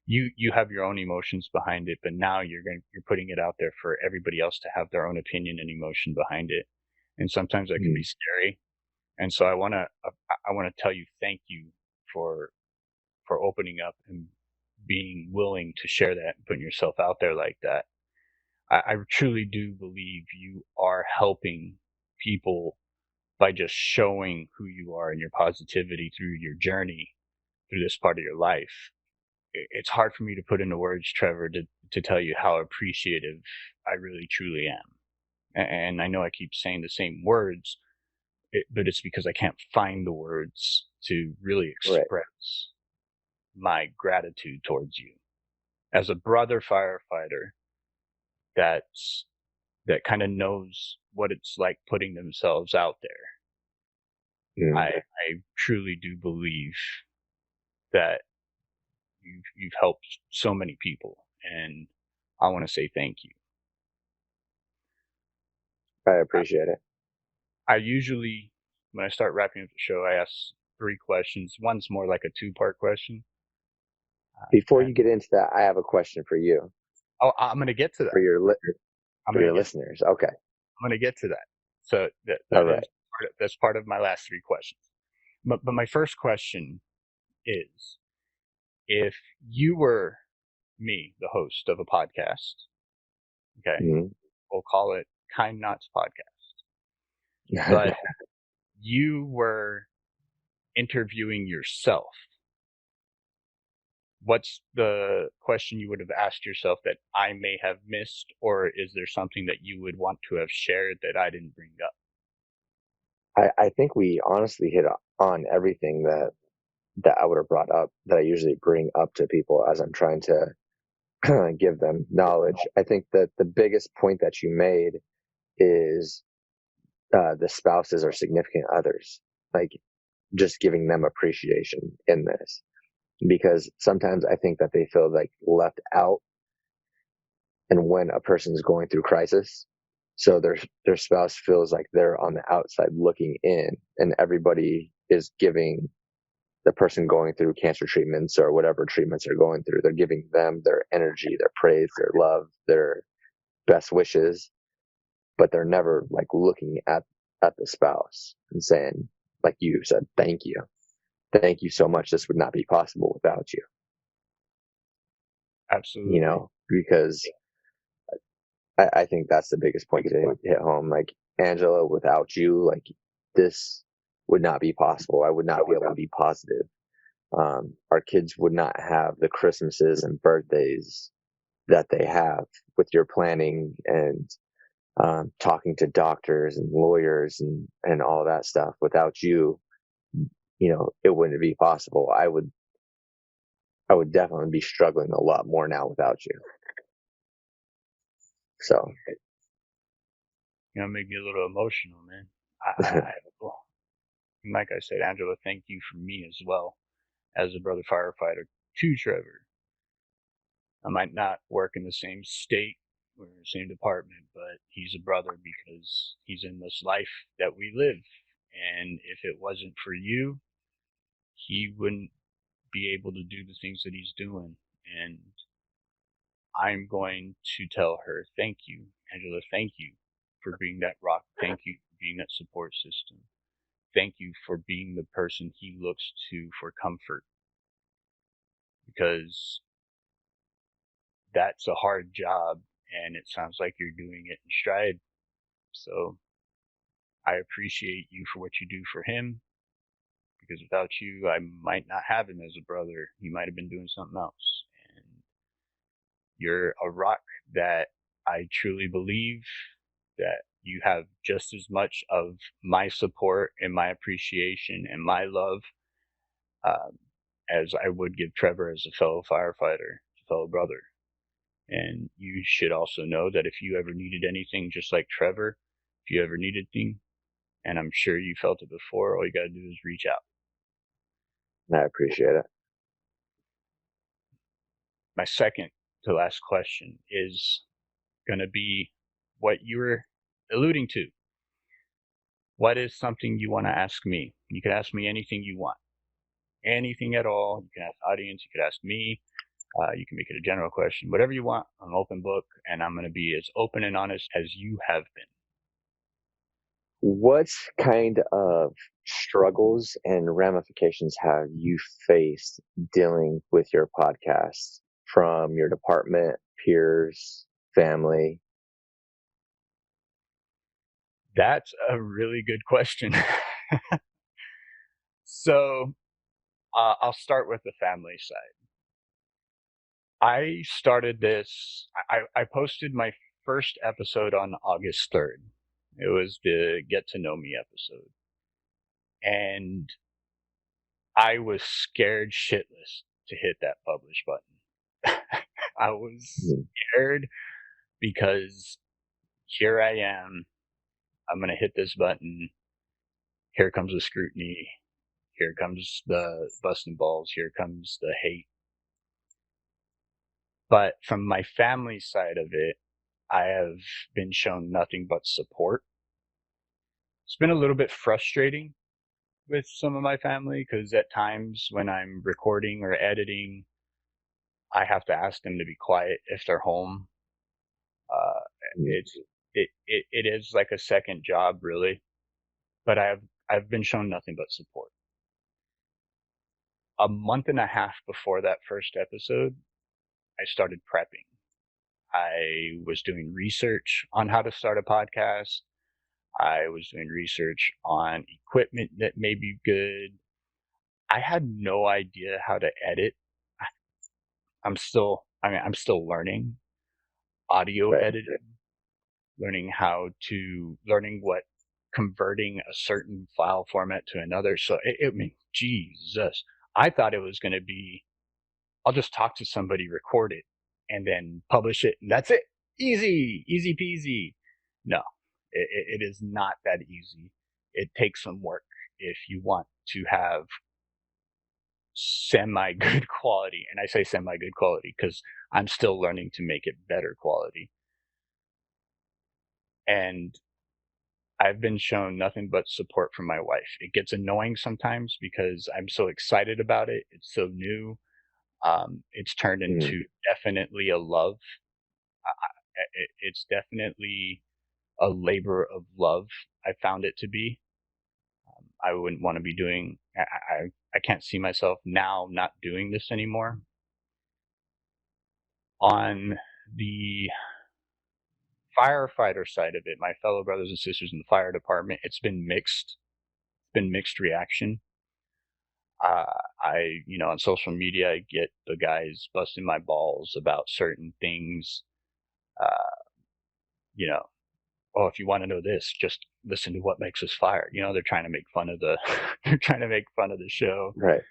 you have your own emotions behind it, but now you're putting it out there for everybody else to have their own opinion and emotion behind it. And sometimes that can be scary. And so I want to tell you thank you for opening up and being willing to share that and putting yourself out there like that. I truly do believe you are helping people by just showing who you are and your positivity through your journey through this part of your life. It's hard for me to put into words, Trevor, to tell you how appreciative I really truly am. And I know I keep saying the same words, but it's because I can't find the words to really express my gratitude towards you as a brother firefighter that's that kind of knows what it's like putting themselves out there. I truly do believe that you've helped so many people, and I want to say thank you. I appreciate it. I usually, when I start wrapping up the show, I ask 3 questions. One's more like a 2-part question. Before you get into that, I have a question for you. Oh, I'm going to get to that. For your listeners. Okay. I'm going to get to that. So All right. that's part of my last 3 questions. But my first question is, if you were me, the host of a podcast, okay, we'll call it Kind Knots Podcast, but you were interviewing yourself, what's the question you would have asked yourself that I may have missed, or is there something that you would want to have shared that I didn't bring up? I think we honestly hit on everything that I would have brought up, that I usually bring up to people as I'm trying to give them knowledge. I think that the biggest point that you made is the spouses or significant others, like just giving them appreciation in this, because sometimes I think that they feel like left out, and when a person is going through crisis, so their spouse feels like they're on the outside looking in, and everybody is giving the person going through cancer treatments or whatever treatments they're going through. They're giving them their energy, their praise, their love, their best wishes, but they're never like looking at the spouse and saying, like you said, thank you so much. This would not be possible without you. Absolutely. Because I think that's the biggest point to hit home. Like, Angela, without you, like, this would not be possible. I would not be able to be positive. Our kids would not have the Christmases and birthdays that they have with your planning and talking to doctors and lawyers and all that stuff. Without you, it wouldn't be possible. I would definitely be struggling a lot more now without you. So, make me a little emotional, man. Like I said, Angela, thank you for me as well as a brother firefighter to Trevor. I might not work in the same state or the same department, but he's a brother because he's in this life that we live. And if it wasn't for you, he wouldn't be able to do the things that he's doing. And I'm going to tell her, thank you, Angela, thank you for being that rock. Thank you for being that support system. Thank you for being the person he looks to for comfort. Because that's a hard job, and it sounds like you're doing it in stride. So I appreciate you for what you do for him, because without you, I might not have him as a brother. He might have been doing something else. And you're a rock that I truly believe that you have just as much of my support and my appreciation and my love as I would give Trevor as a fellow firefighter, a fellow brother. And you should also know that if you ever needed anything, just like Trevor, if you ever needed anything, and I'm sure you felt it before, all you got to do is reach out. I appreciate it. My second to last question is going to be what you were alluding to. What is something you want to ask me? You can ask me anything you want. Anything at all. You can ask the audience. You could ask me. You can make it a general question. Whatever you want. I'm an open book, and I'm going to be as open and honest as you have been. What kind of struggles and ramifications have you faced dealing with your podcast from your department, peers, family? That's a really good question. So I'll start with the family side. I started this, I posted my first episode on August 3rd. It was the Get to Know Me episode. And I was scared shitless to hit that publish button. I was scared because here I am. I'm going to hit this button. Here comes the scrutiny. Here comes the busting balls. Here comes the hate. But from my family side of it, I have been shown nothing but support. It's been a little bit frustrating with some of my family because at times when I'm recording or editing, I have to ask them to be quiet if they're home. It is like a second job, really. But I've been shown nothing but support. A month and a half before that first episode, I started prepping. I was doing research on how to start a podcast. I was doing research on equipment that may be good. I had no idea how to edit. I'm still learning audio editing, learning what converting a certain file format to another. So Jesus, I thought it was going to be, I'll just talk to somebody, record it, and then publish it, and that's it. Easy peasy. No, it is not that easy. It takes some work if you want to have semi good quality. And I say semi good quality because I'm still learning to make it better quality. And I've been shown nothing but support from my wife. It gets annoying sometimes because I'm so excited about it. It's so new. It's turned Mm, into definitely a love. It's definitely a labor of love. I found it to be. I wouldn't want to be doing. I can't see myself now not doing this anymore. On the firefighter side of it, my fellow brothers and sisters in the fire department, it's been mixed. It's been mixed reaction. On social media, I get the guys busting my balls about certain things. Uh, you know, oh, if you want to know this, just listen to What Makes Us Fire. They're trying to make fun of the, they're trying to make fun of the show, right.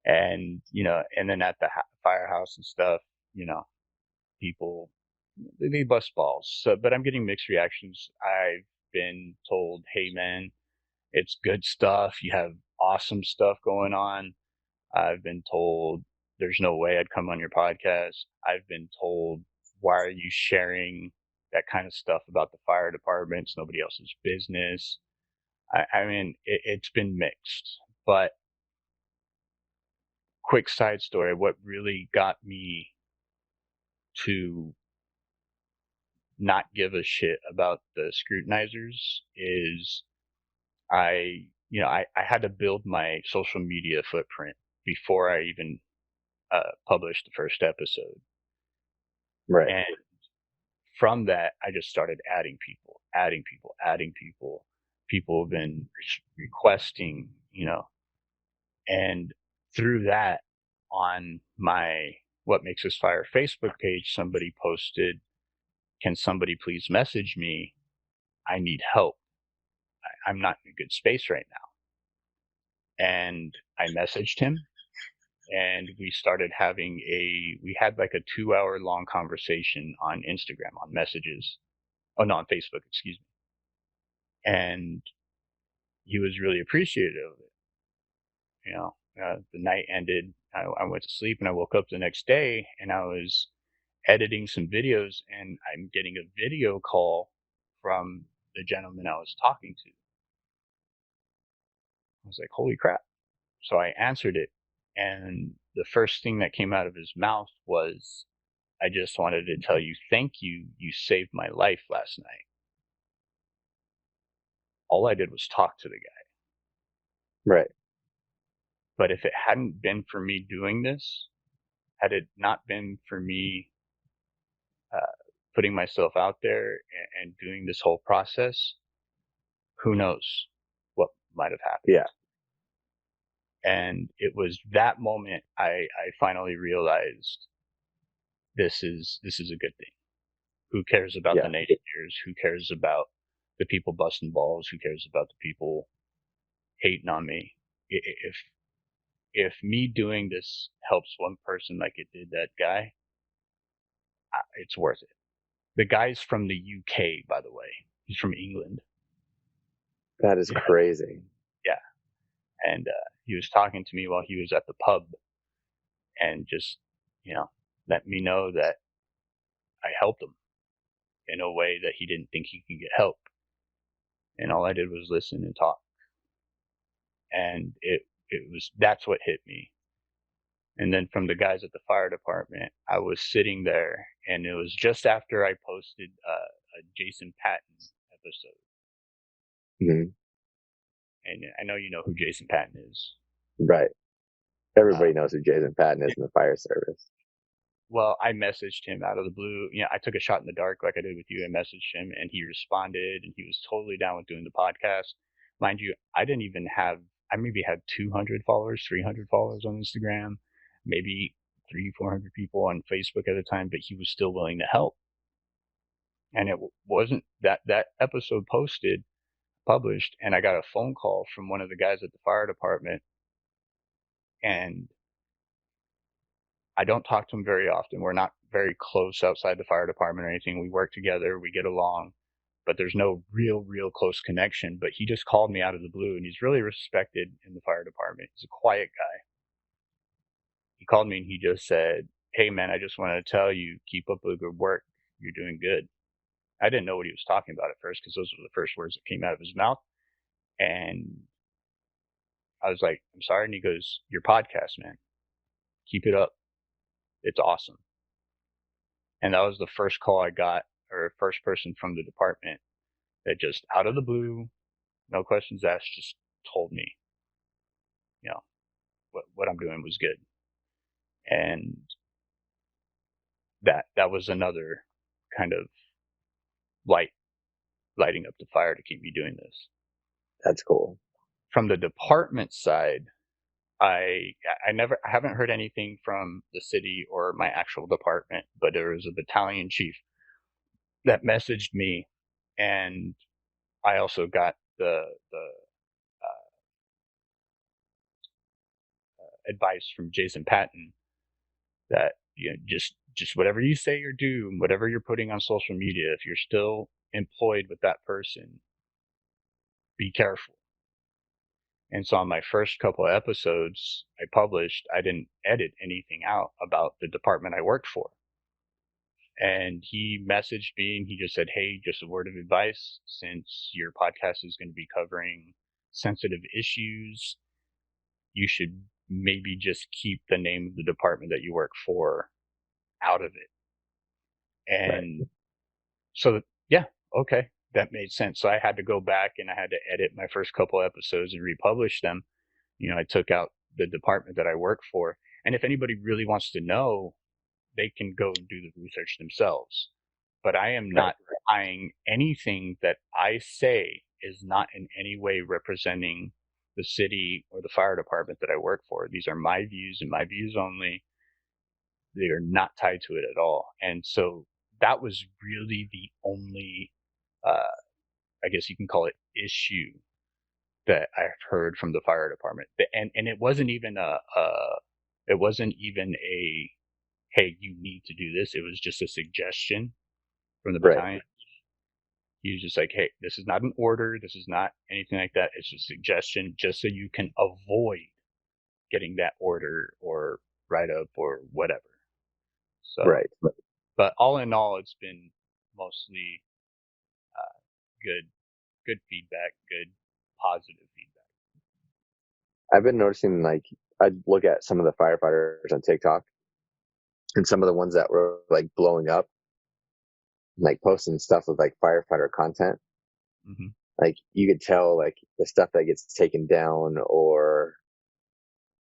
and then at the firehouse and stuff, people they bust balls. So, but I'm getting mixed reactions. I've been told, hey man, it's good stuff. You have awesome stuff going on. I've been told there's no way I'd come on your podcast. I've been told, why are you sharing that kind of stuff about the fire department? It's nobody else's business. I mean, it's been mixed. But quick side story, what really got me to not give a shit about the scrutinizers is I had to build my social media footprint before I even published the first episode. Right. And from that, I just started adding people, adding people, adding people. People have been requesting, and through that, on my What Makes Us Fire Facebook page, somebody posted, can somebody please message me? I need help. I'm not in a good space right now. And I messaged him, and we had like a 2 hour long conversation on Instagram, on messages. Oh, no, on Facebook, excuse me. And he was really appreciative of it. The night ended. I went to sleep and I woke up the next day and I was editing some videos and I'm getting a video call from the gentleman I was talking to. I was like, holy crap. So I answered it. And the first thing that came out of his mouth was, I just wanted to tell you, thank you. You saved my life last night. All I did was talk to the guy. Right. But if it hadn't been for me doing this, had it not been for me uh, putting myself out there and doing this whole process, who knows what might have happened. Yeah. And it was that moment I finally realized this is a good thing. Who cares about Yeah. the naysayers? Who cares about the people busting balls? Who cares about the people hating on me? If me doing this helps one person like it did that guy, it's worth it. The guy's from the UK, by the way. He's from England. That is Yeah. crazy. Yeah. And he was talking to me while he was at the pub and just, let me know that I helped him in a way that he didn't think he could get help. And all I did was listen and talk. And that's what hit me. And then from the guys at the fire department, I was sitting there and it was just after I posted a Jason Patton episode. Mm-hmm. And I know you know who Jason Patton is. Right. Everybody knows who Jason Patton is in the fire service. Well, I messaged him out of the blue. I took a shot in the dark like I did with you. I messaged him and he responded and he was totally down with doing the podcast. Mind you, I maybe had 200 followers, 300 followers on Instagram, maybe 400 people on Facebook at the time, but he was still willing to help. And it wasn't that episode published, and I got a phone call from one of the guys at the fire department, and I don't talk to him very often. We're not very close outside the fire department or anything. We work together, we get along, but there's no real close connection. But he just called me out of the blue, and he's really respected in the fire department. He's a quiet guy. He called me and he just said, hey man, I just wanted to tell you, keep up the good work. You're doing good. I didn't know what he was talking about at first because those were the first words that came out of his mouth. And I was like, I'm sorry. And he goes, your podcast, man, keep it up. It's awesome. And that was the first call I got, or first person from the department that just out of the blue, no questions asked, just told me, you know, what I'm doing was good. And that was another kind of lighting up the fire to keep me doing this. That's cool. From the department side, I haven't heard anything from the city or my actual department, but there was a battalion chief that messaged me, and I also got the advice from Jason Patton that, you know, just whatever you say or do, whatever you're putting on social media, if you're still employed with that person, be careful. And so on my first couple of episodes I published, I didn't edit anything out about the department I worked for. And he messaged me and he just said, hey, just a word of advice, since your podcast is going to be covering sensitive issues, you should maybe just keep the name of the department that you work for out of it. And right. So, yeah, okay, that made sense. So I had to go back and I had to edit my first couple episodes and republish them. You know, I took out the department that I work for. And if anybody really wants to know, they can go and do the research themselves. But I am not buying anything that I say is not in any way representing the city or the fire department that I work for. These are my views and my views only. They are not tied to it at all. And so that was really the only, I guess you can call it, issue that I've heard from the fire department. And it wasn't even it wasn't even a, hey, you need to do this. It was just a suggestion from the battalion. Right. He was just like, hey, this is not an order. This is not anything like that. It's a suggestion just so you can avoid getting that order or write up or whatever. So, right. But all in all, it's been mostly good feedback, good positive feedback. I've been noticing, like, I look at some of the firefighters on TikTok and some of the ones that were like blowing up, like posting stuff with like firefighter content. Mm-hmm. Like you could tell like the stuff that gets taken down or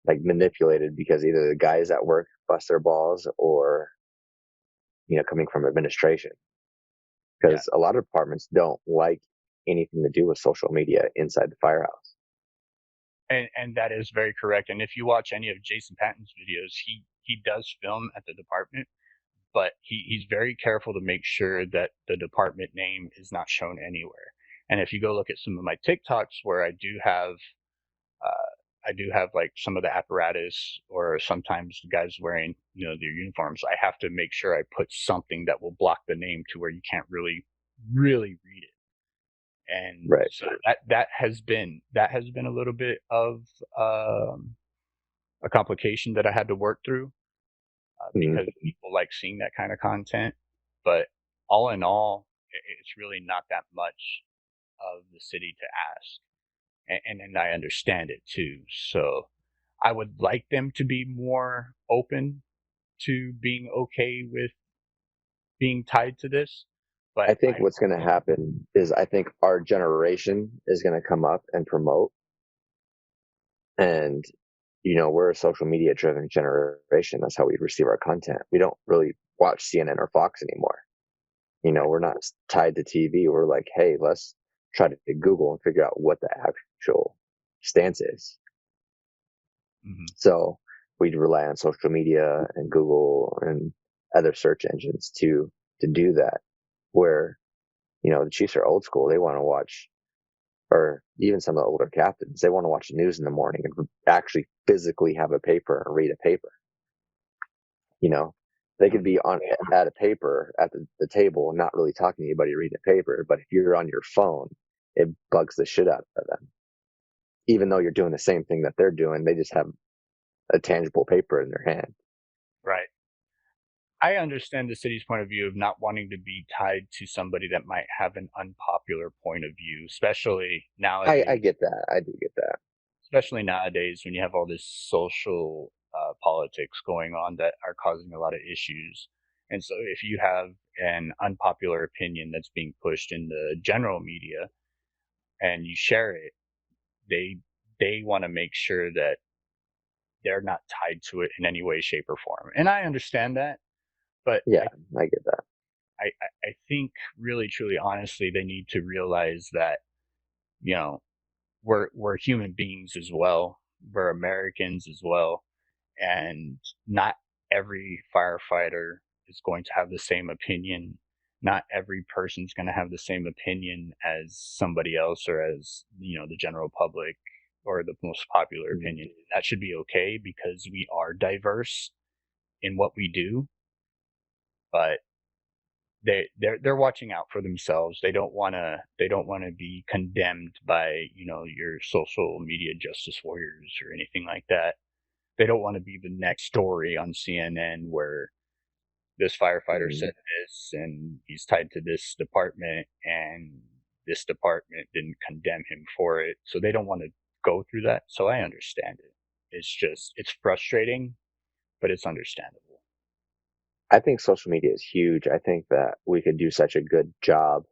like manipulated because either the guys at work bust their balls or, you know, coming from administration. Because a lot of departments don't like anything to do with social media inside the firehouse. And that is very correct. And if you watch any of Jason Patton's videos, he does film at the department, but he's very careful to make sure that the department name is not shown anywhere. And if you go look at some of my TikToks where I do have like some of the apparatus, or sometimes the guys wearing, you know, their uniforms, I have to make sure I put something that will block the name to where you can't really read it. And right. So that has been a little bit of a complication that I had to work through because people like seeing that kind of content. But all in all, it's really not that much of the city to ask, and I understand it too. So I would like them to be more open to being okay with being tied to this. But I think what's going to happen is I think our generation is going to come up and promote. And, you know, we're a social media driven generation. That's how we receive our content. We don't really watch CNN or Fox anymore. You know, we're not tied to TV. We're like, hey, let's try to Google and figure out what the actual stance is. Mm-hmm. So we'd rely on social media and Google and other search engines to do that. Where, you know, the Chiefs are old school. They want to watch, or even some of the older captains, they want to watch the news in the morning and actually physically have a paper and read a paper. You know, they could be at a paper at the table and not really talking to anybody reading a paper. But if you're on your phone, it bugs the shit out of them. Even though you're doing the same thing that they're doing, they just have a tangible paper in their hand. Right. I understand the city's point of view of not wanting to be tied to somebody that might have an unpopular point of view, I get that. I do get that. especially nowadays when you have all this social politics going on that are causing a lot of issues. And so if you have an unpopular opinion that's being pushed in the general media and you share it, they they want to make sure that they're not tied to it in any way, shape, or form. And I understand that, but Yeah, I get that. I think really, truly, honestly, they need to realize that, you know, we're human beings as well. We're Americans as well. And not every firefighter is going to have the same opinion. Not every person's going to have the same opinion as somebody else or as, the general public or the most popular Mm. opinion. That should be okay because we are diverse in what we do, but they're watching out for themselves. They don't want to be condemned by, your social media justice warriors or anything like that. They don't want to be the next story on CNN where this firefighter Mm. said this and he's tied to this department and this department didn't condemn him for it. So they don't want to go through that. So I understand it. It's frustrating, but it's understandable. I think social media is huge. I think that we could do such a good job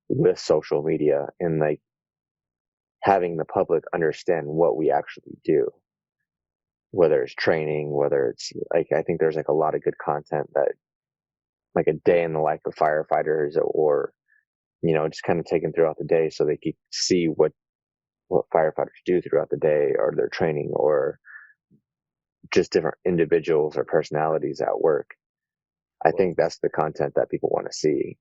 with social media and like having the public understand what we actually do, whether it's training, whether it's like, I think there's like a lot of good content that like a day in the life of firefighters or, just kind of taken throughout the day so they can see what firefighters do throughout the day or their training or just different individuals or personalities at work. I Well, think that's the content that people want to see.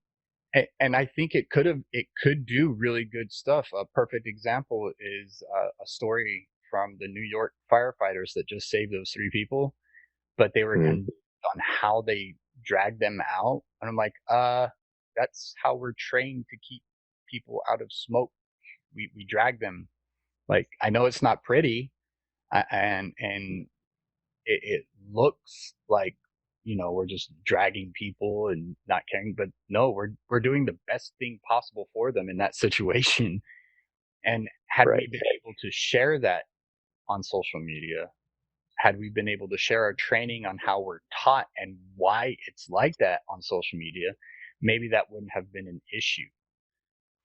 and I think it could do really good stuff. A perfect example is a story from the New York firefighters that just saved those three people, but they were Mm. condemned on how they dragged them out. And I'm like, that's how we're trained to keep people out of smoke. We drag them. Like, I know it's not pretty, and it looks like, we're just dragging people and not caring, but no, we're doing the best thing possible for them in that situation. And had we Right. been able to share that on social media, had we been able to share our training on how we're taught and why it's like that on social media, maybe that wouldn't have been an issue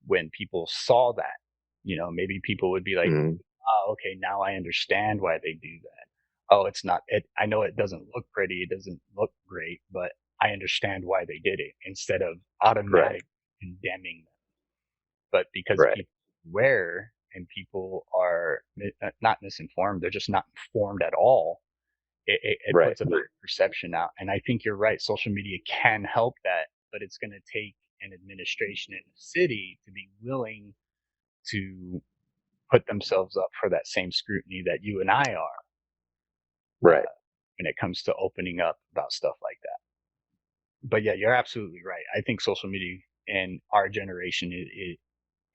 when people saw that. Maybe people would be like, Mm. oh, okay, now I understand why they do that. Oh, it's not it. I know it doesn't look pretty. It doesn't look great, but I understand why they did it instead of Right. automatically condemning them. But because Right. people aware and people are not misinformed, they're just not informed at all. It Right. puts a bad perception out. And I think you're right. Social media can help that, but it's going to take an administration in the city to be willing to put themselves up for that same scrutiny that you and I are Right. when it comes to opening up about stuff like that. But yeah, you're absolutely right. I think social media in our generation,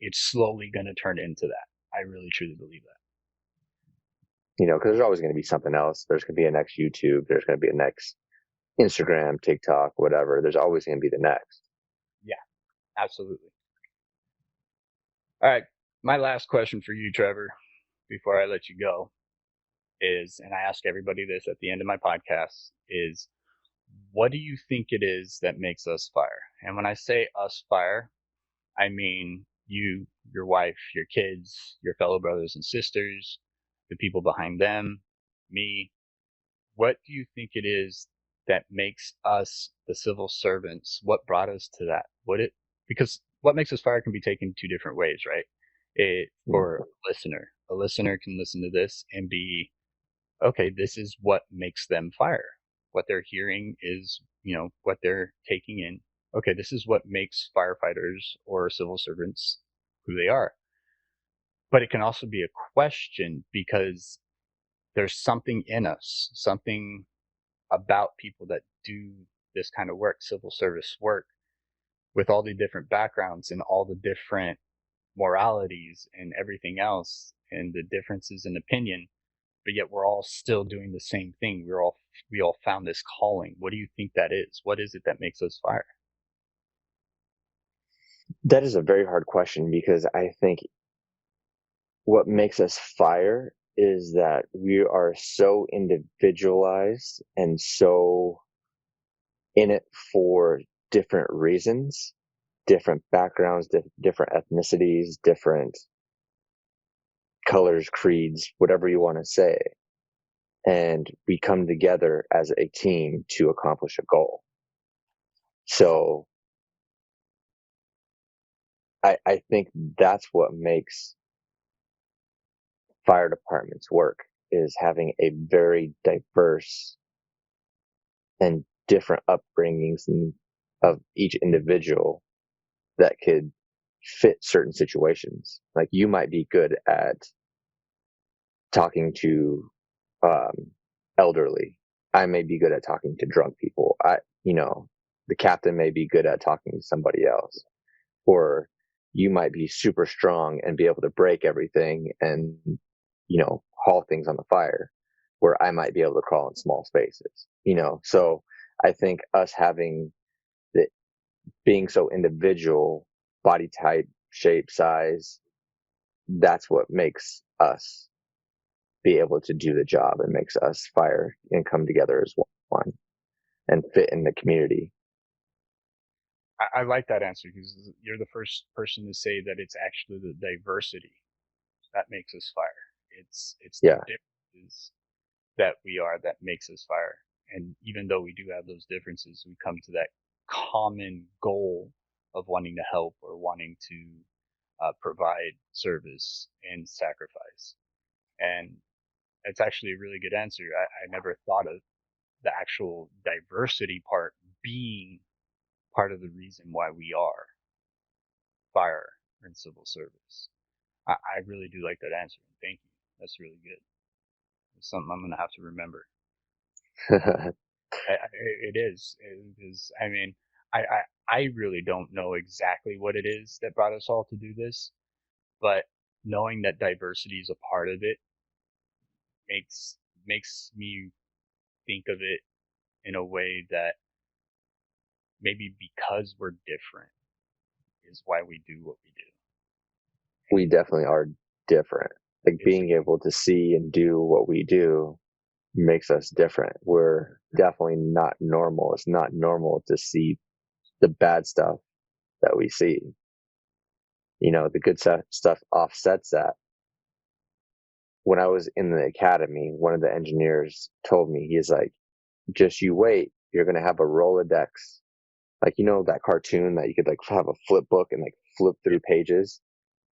it's slowly going to turn into that. I really truly believe that. Because there's always going to be something else. There's going to be a next YouTube. There's going to be a next Instagram, TikTok, whatever. There's always going to be the next. Yeah, absolutely. All right. My last question for you, Trevor, before I let you go is, and I ask everybody this at the end of my podcast, is what do you think it is that makes us fire? And when I say us fire, I mean you, your wife, your kids, your fellow brothers and sisters, the people behind them, me. What do you think it is that makes us the civil servants? What brought us to that? Because what makes us fire can be taken two different ways, right? For Mm. a listener can listen to this and be, okay, this is what makes them fire. What they're hearing is, what they're taking in. Okay, this is what makes firefighters or civil servants who they are. But it can also be a question because there's something in us, something about people that do this kind of work, civil service work, with all the different backgrounds and all the different moralities and everything else and the differences in opinion but yet we're all still doing the same thing. We all found this calling. What do you think that is? What is it that makes us fire? That is a very hard question because I think what makes us fire is that we are so individualized and so in it for different reasons, different backgrounds, different ethnicities, different colors, creeds, whatever you want to say. And we come together as a team to accomplish a goal. So I think that's what makes fire departments work, is having a very diverse and different upbringings of each individual that could fit certain situations. Like you might be good at talking to elderly. I may be good at talking to drunk people. The captain may be good at talking to somebody else, or you might be super strong and be able to break everything and, haul things on the fire, where I might be able to crawl in small spaces. So I think us having that, being so individual, body type, shape, size, that's what makes us be able to do the job and makes us fire and come together as one and fit in the community. I like that answer because you're the first person to say that it's actually the diversity that makes us fire. It's the Yeah, differences that we are that makes us fire. And even though we do have those differences, we come to that common goal of wanting to help or wanting to provide service and sacrifice. And it's actually a really good answer. I never thought of the actual diversity part being part of the reason why we are fire and civil service. I really do like that answer. Thank you. That's really good. It's something I'm going to have to remember. It is. Because, I mean, I really don't know exactly what it is that brought us all to do this, but knowing that diversity is a part of it makes makes me think of it in a way that maybe because we're different is why we do what we do. we definitely are different. Like It's being able to see and do what we do makes us different. We're definitely not normal. It's not normal to see the bad stuff that we see. The good stuff offsets that. When I was in the academy, one of the engineers told me, he's like, just you wait, you're going to have a Rolodex. Like, that cartoon that you could like have a flip book and like flip through pages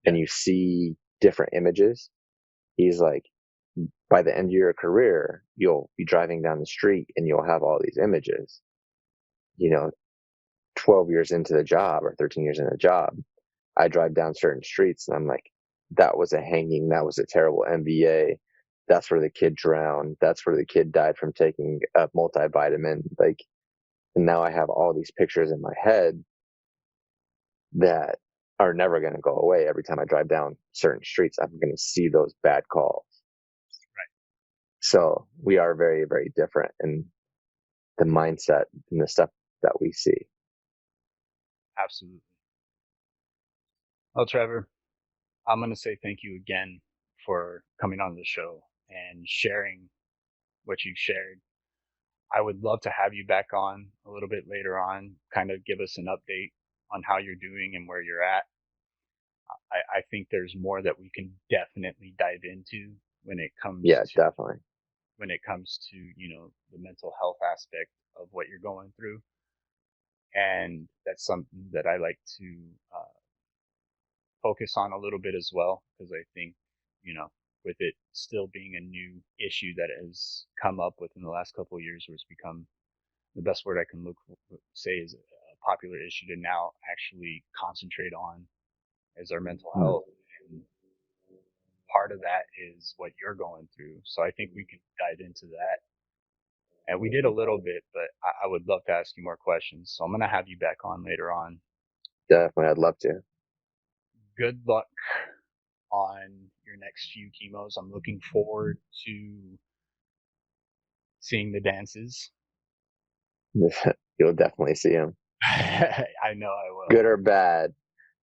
and yeah, you see different images. He's like, by the end of your career, you'll be driving down the street and you'll have all these images, you know, 12 years into the job or 13 years into the job. I drive down certain streets and I'm like, that was a hanging. That was a terrible MBA. That's where the kid drowned. That's where the kid died from taking a multivitamin. Like, and now I have all these pictures in my head that are never going to go away. Every time I drive down certain streets, I'm going to see those bad calls. right. So we are very, very different in the mindset and the stuff that we see. Absolutely. Well, Trevor, I'm going to say thank you again for coming on the show and sharing what you've shared. I would love to have you back on a little bit later on, kind of give us an update on how you're doing and where you're at. I think there's more that we can definitely dive into when it comes Yeah, to definitely. the mental health aspect of what you're going through, and that's something that I like to focus on a little bit as well, because I think, with it still being a new issue that has come up within the last couple of years, where it's become, the best word I can say is a popular issue to now actually concentrate on, is our mental Hmm. health. And part of that is what you're going through. So I think we can dive into that. And we did a little bit, but I would love to ask you more questions. So I'm going to have you back on later on. Definitely. I'd love to. Good luck on your next few chemos. I'm looking forward to seeing the dances. You'll definitely see him. I know I will. Good or bad,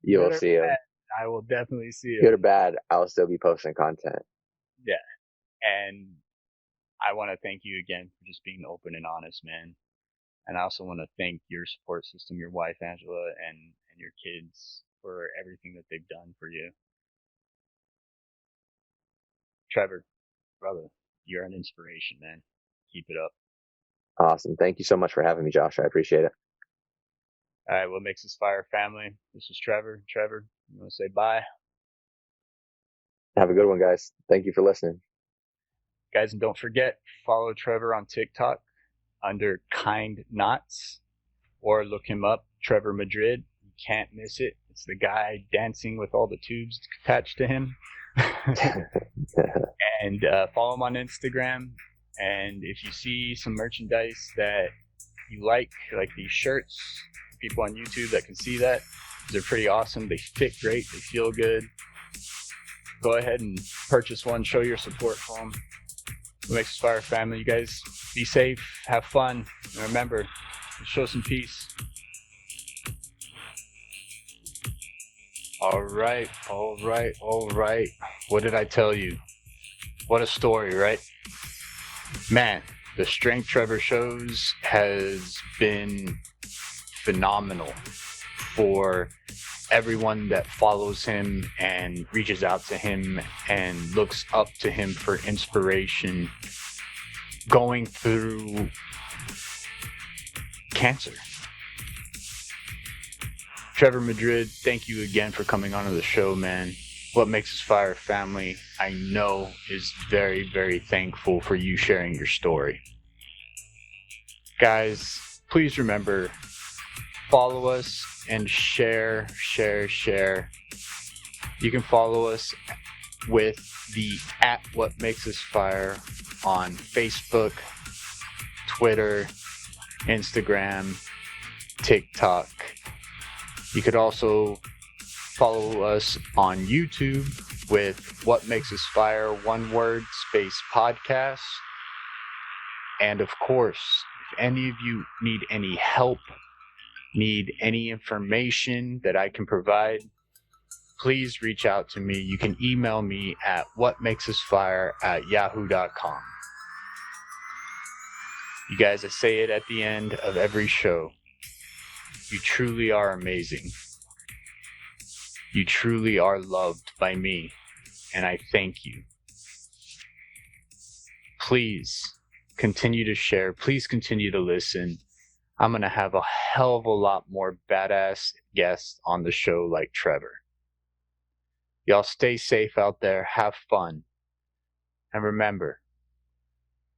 you will see him. I will definitely see him. Good or bad, I'll still be posting content. Yeah. And I want to thank you again for just being open and honest, man. And I also want to thank your support system, your wife, Angela, and your kids for everything that they've done for you. Trevor, brother, you're an inspiration, man. Keep it up. Awesome. Thank you so much for having me, Josh. I appreciate it. All right, What Makes Us Fire family? This is Trevor. Trevor, you want to say bye? Have a good one, guys. Thank you for listening. Guys, and don't forget, follow Trevor on TikTok under Kind Knots, or look him up, Trevor Madrid. You can't miss it. It's the guy dancing with all the tubes attached to him. And follow him on Instagram. And if you see some merchandise that you like these shirts, people on YouTube that can see that, they're pretty awesome. They fit great. They feel good. Go ahead and purchase one. Show your support for them. What Makes Us Fire family, you guys be safe, have fun, and remember, show some peace. All right. What did I tell you? What a story, right? Man, the strength Trevor shows has been phenomenal for everyone that follows him and reaches out to him and looks up to him for inspiration going through cancer. Trevor Madrid, thank you again for coming onto the show, man. What Makes Us Fire family, I know, is very, very thankful for you sharing your story. Guys, please remember, follow us and share. You can follow us with the @WhatMakesUsFire on Facebook, Twitter, Instagram, TikTok. You could also follow us on YouTube with What Makes Us Fire, one word, space podcast. And of course, if any of you need any help, need any information that I can provide, please reach out to me. You can email me at whatmakesusfire@yahoo.com. You guys, I say it at the end of every show. You truly are amazing. You truly are loved by me, and I thank you. Please continue to share. Please continue to listen. I'm going to have a hell of a lot more badass guests on the show like Trevor. Y'all stay safe out there. Have fun. And remember,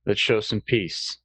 let's show some peace.